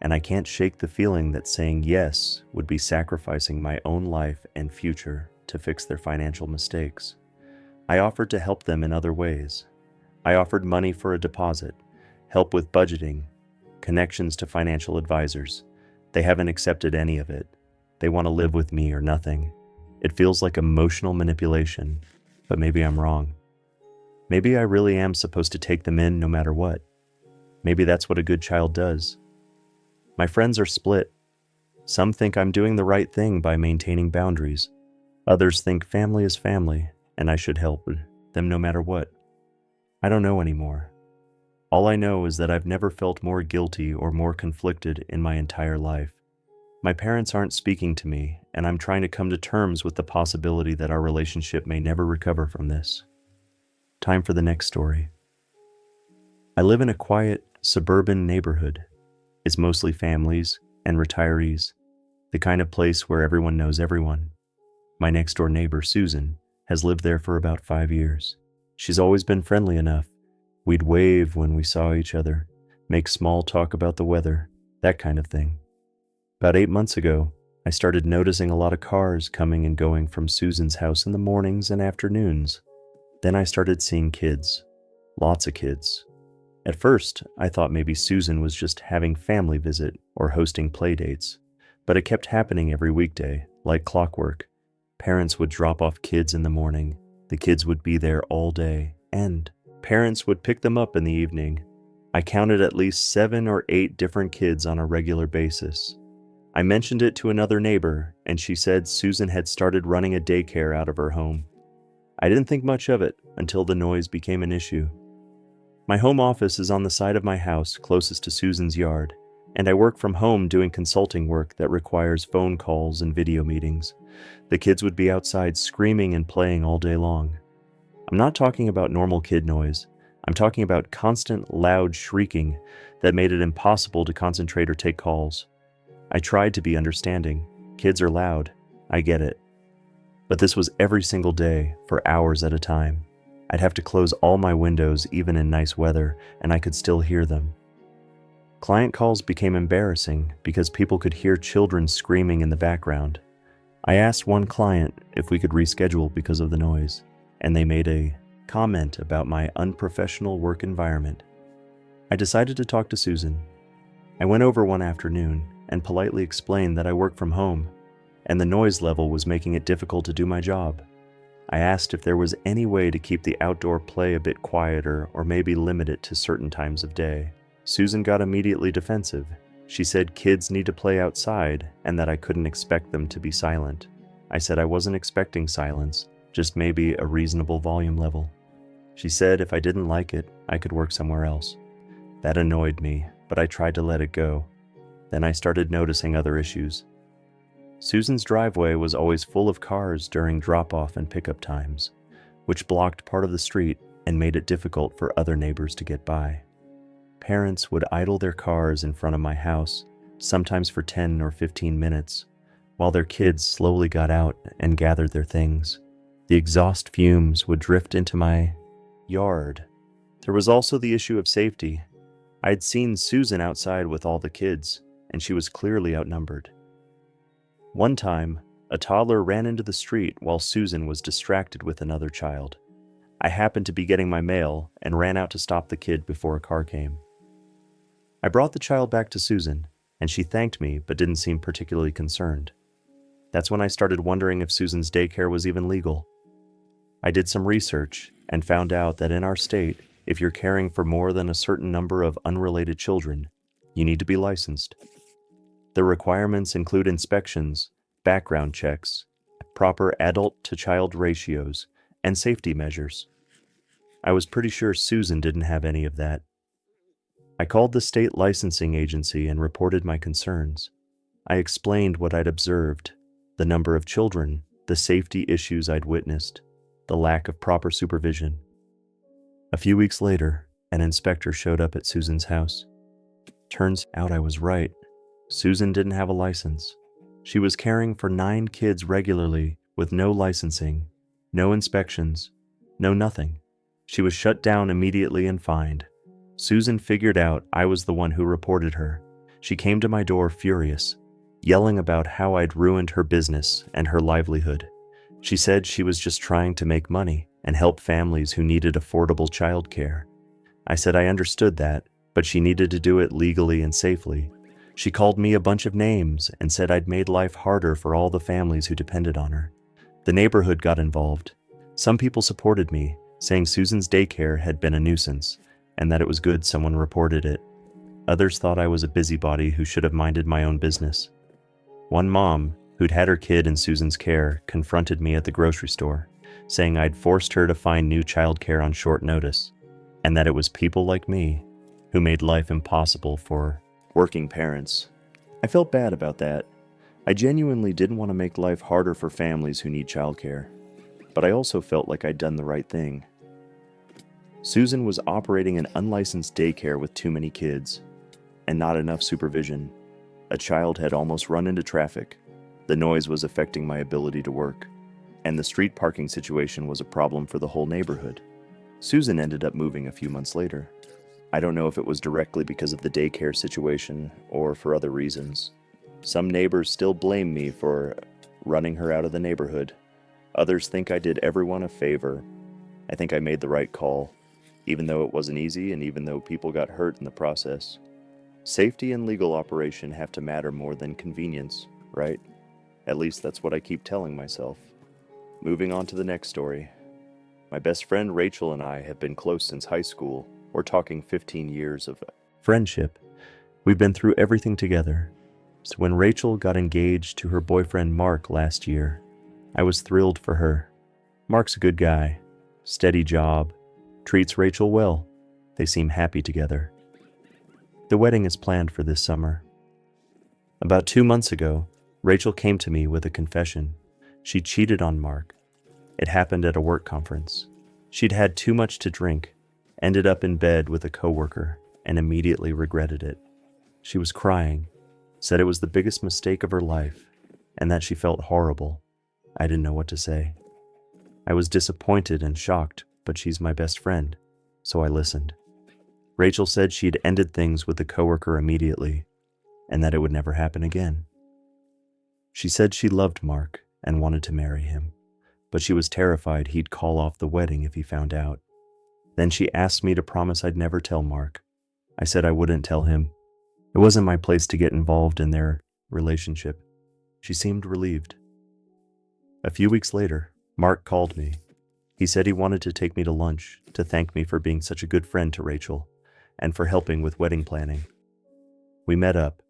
And I can't shake the feeling that saying yes would be sacrificing my own life and future to fix their financial mistakes. I offered to help them in other ways. I offered money for a deposit, help with budgeting, connections to financial advisors. They haven't accepted any of it. They want to live with me or nothing. It feels like emotional manipulation, but maybe I'm wrong. Maybe I really am supposed to take them in no matter what. Maybe that's what a good child does. My friends are split. Some think I'm doing the right thing by maintaining boundaries. Others think family is family, and I should help them no matter what. I don't know anymore. All I know is that I've never felt more guilty or more conflicted in my entire life. My parents aren't speaking to me, and I'm trying to come to terms with the possibility that our relationship may never recover from this. Time for the next story. I live in a quiet, suburban neighborhood. It's mostly families and retirees, the kind of place where everyone knows everyone. My next-door neighbor, Susan, has lived there for about 5 years. She's always been friendly enough. We'd wave when we saw each other, make small talk about the weather, that kind of thing. About 8 months ago, I started noticing a lot of cars coming and going from Susan's house in the mornings and afternoons. Then I started seeing kids. Lots of kids. At first, I thought maybe Susan was just having family visit or hosting play dates, but it kept happening every weekday, like clockwork. Parents would drop off kids in the morning, the kids would be there all day, and parents would pick them up in the evening. I counted at least 7 or 8 different kids on a regular basis. I mentioned it to another neighbor, and she said Susan had started running a daycare out of her home. I didn't think much of it until the noise became an issue. My home office is on the side of my house closest to Susan's yard, and I work from home doing consulting work that requires phone calls and video meetings. The kids would be outside screaming and playing all day long. I'm not talking about normal kid noise. I'm talking about constant, loud shrieking that made it impossible to concentrate or take calls. I tried to be understanding. Kids are loud. I get it. But this was every single day, for hours at a time. I'd have to close all my windows even in nice weather, and I could still hear them. Client calls became embarrassing because people could hear children screaming in the background. I asked one client if we could reschedule because of the noise, and they made a comment about my unprofessional work environment. I decided to talk to Susan. I went over one afternoon and politely explained that I work from home, and the noise level was making it difficult to do my job. I asked if there was any way to keep the outdoor play a bit quieter or maybe limit it to certain times of day. Susan got immediately defensive. She said kids need to play outside and that I couldn't expect them to be silent. I said I wasn't expecting silence, just maybe a reasonable volume level. She said if I didn't like it, I could work somewhere else. That annoyed me, but I tried to let it go. Then I started noticing other issues. Susan's driveway was always full of cars during drop-off and pickup times, which blocked part of the street and made it difficult for other neighbors to get by. Parents would idle their cars in front of my house, sometimes for 10 or 15 minutes, while their kids slowly got out and gathered their things. The exhaust fumes would drift into my yard. There was also the issue of safety. I'd seen Susan outside with all the kids, and she was clearly outnumbered. One time, a toddler ran into the street while Susan was distracted with another child. I happened to be getting my mail and ran out to stop the kid before a car came. I brought the child back to Susan, and she thanked me but didn't seem particularly concerned. That's when I started wondering if Susan's daycare was even legal. I did some research and found out that in our state, if you're caring for more than a certain number of unrelated children, you need to be licensed. The requirements include inspections, background checks, proper adult-to-child ratios, and safety measures. I was pretty sure Susan didn't have any of that. I called the state licensing agency and reported my concerns. I explained what I'd observed, the number of children, the safety issues I'd witnessed, the lack of proper supervision. A few weeks later, an inspector showed up at Susan's house. Turns out I was right. Susan didn't have a license. She was caring for 9 kids regularly with no licensing, no inspections, no nothing. She was shut down immediately and fined. Susan figured out I was the one who reported her. She came to my door furious, yelling about how I'd ruined her business and her livelihood. She said she was just trying to make money and help families who needed affordable childcare. I said I understood that, but she needed to do it legally and safely. She called me a bunch of names and said I'd made life harder for all the families who depended on her. The neighborhood got involved. Some people supported me, saying Susan's daycare had been a nuisance and that it was good someone reported it. Others thought I was a busybody who should have minded my own business. One mom, who'd had her kid in Susan's care, confronted me at the grocery store, saying I'd forced her to find new childcare on short notice, and that it was people like me who made life impossible for working parents. I felt bad about that. I genuinely didn't want to make life harder for families who need childcare, but I also felt like I'd done the right thing. Susan was operating an unlicensed daycare with too many kids, and not enough supervision. A child had almost run into traffic. The noise was affecting my ability to work, and the street parking situation was a problem for the whole neighborhood. Susan ended up moving a few months later. I don't know if it was directly because of the daycare situation or for other reasons. Some neighbors still blame me for running her out of the neighborhood. Others think I did everyone a favor. I think I made the right call, even though it wasn't easy and even though people got hurt in the process. Safety and legal operation have to matter more than convenience, right? At least that's what I keep telling myself. Moving on to the next story. My best friend Rachel and I have been close since high school. We're talking 15 years of friendship. We've been through everything together. So when Rachel got engaged to her boyfriend Mark last year, I was thrilled for her. Mark's a good guy, steady job, treats Rachel well. They seem happy together. The wedding is planned for this summer. About 2 months ago, Rachel came to me with a confession. She cheated on Mark. It happened at a work conference. She'd had too much to drink, ended up in bed with a coworker, and immediately regretted it. She was crying, said it was the biggest mistake of her life, and that she felt horrible. I didn't know what to say. I was disappointed and shocked, but she's my best friend, so I listened. Rachel said she'd ended things with the coworker immediately, and that it would never happen again. She said she loved Mark and wanted to marry him, but she was terrified he'd call off the wedding if he found out. Then she asked me to promise I'd never tell Mark. I said I wouldn't tell him. It wasn't my place to get involved in their relationship. She seemed relieved. A few weeks later, Mark called me. He said he wanted to take me to lunch to thank me for being such a good friend to Rachel and for helping with wedding planning. We met up,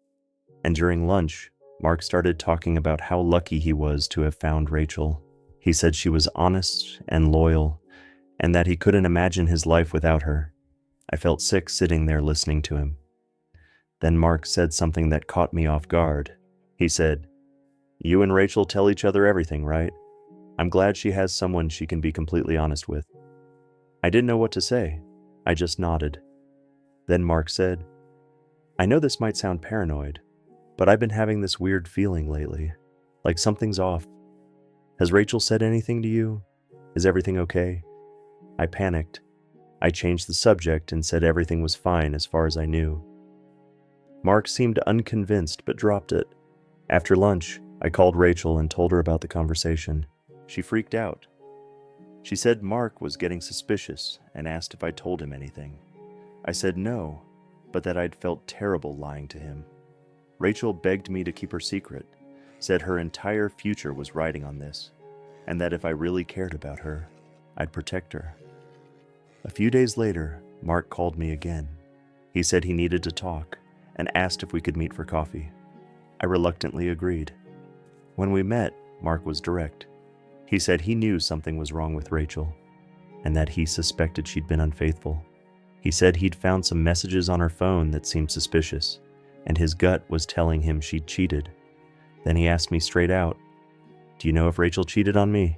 and during lunch, Mark started talking about how lucky he was to have found Rachel. He said she was honest and loyal, and that he couldn't imagine his life without her. I felt sick sitting there listening to him. Then Mark said something that caught me off guard. He said, "You and Rachel tell each other everything, right? I'm glad she has someone she can be completely honest with." I didn't know what to say. I just nodded. Then Mark said, "I know this might sound paranoid, but I've been having this weird feeling lately, like something's off. Has Rachel said anything to you? Is everything okay?" I panicked. I changed the subject and said everything was fine as far as I knew. Mark seemed unconvinced but dropped it. After lunch, I called Rachel and told her about the conversation. She freaked out. She said Mark was getting suspicious and asked if I told him anything. I said no, but that I'd felt terrible lying to him. Rachel begged me to keep her secret, said her entire future was riding on this, and that if I really cared about her, I'd protect her. A few days later, Mark called me again. He said he needed to talk and asked if we could meet for coffee. I reluctantly agreed. When we met, Mark was direct. He said he knew something was wrong with Rachel and that he suspected she'd been unfaithful. He said he'd found some messages on her phone that seemed suspicious, and his gut was telling him she'd cheated. Then he asked me straight out, "Do you know if Rachel cheated on me?"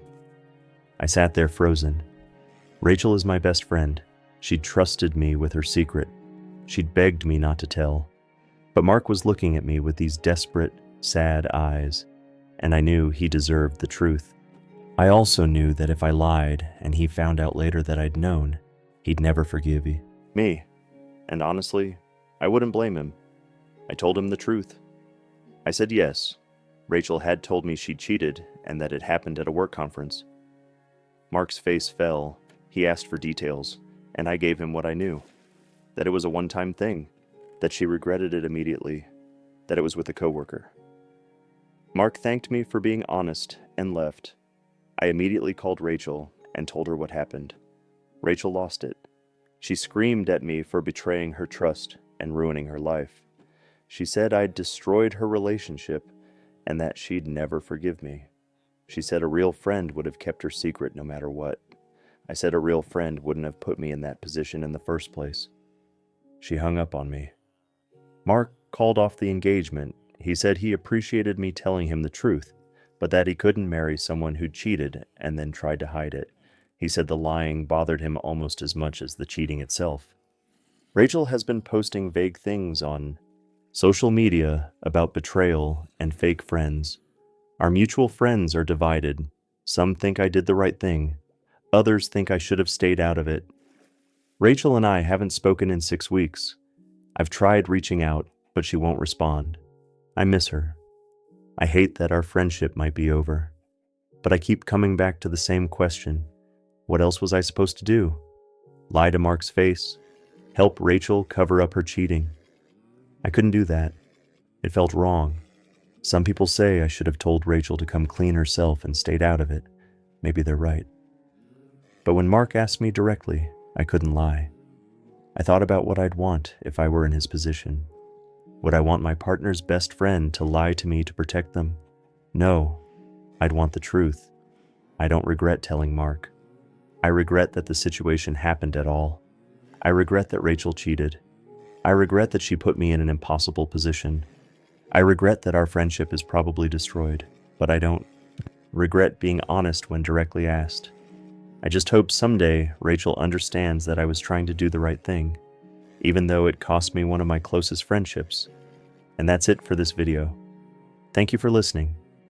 I sat there frozen. Rachel is my best friend. She'd trusted me with her secret. She'd begged me not to tell. But Mark was looking at me with these desperate, sad eyes, and I knew he deserved the truth. I also knew that if I lied and he found out later that I'd known, he'd never forgive me. And honestly, I wouldn't blame him. I told him the truth. I said yes. Rachel had told me she'd cheated and that it happened at a work conference. Mark's face fell. He asked for details, and I gave him what I knew. That it was a one-time thing, that she regretted it immediately, that it was with a coworker. Mark thanked me for being honest and left. I immediately called Rachel and told her what happened. Rachel lost it. She screamed at me for betraying her trust and ruining her life. She said I'd destroyed her relationship and that she'd never forgive me. She said a real friend would have kept her secret no matter what. I said a real friend wouldn't have put me in that position in the first place. She hung up on me. Mark called off the engagement. He said he appreciated me telling him the truth, but that he couldn't marry someone who'd cheated and then tried to hide it. He said the lying bothered him almost as much as the cheating itself. Rachel has been posting vague things on social media about betrayal and fake friends. Our mutual friends are divided. Some think I did the right thing. Others think I should have stayed out of it. Rachel and I haven't spoken in 6 weeks. I've tried reaching out, but she won't respond. I miss her. I hate that our friendship might be over. But I keep coming back to the same question. What else was I supposed to do? Lie to Mark's face? Help Rachel cover up her cheating? I couldn't do that. It felt wrong. Some people say I should have told Rachel to come clean herself and stayed out of it. Maybe they're right. But when Mark asked me directly, I couldn't lie. I thought about what I'd want if I were in his position. Would I want my partner's best friend to lie to me to protect them? No. I'd want the truth. I don't regret telling Mark. I regret that the situation happened at all. I regret that Rachel cheated. I regret that she put me in an impossible position. I regret that our friendship is probably destroyed, but I don't regret being honest when directly asked. I just hope someday Rachel understands that I was trying to do the right thing, even though it cost me one of my closest friendships. And that's it for this video. Thank you for listening.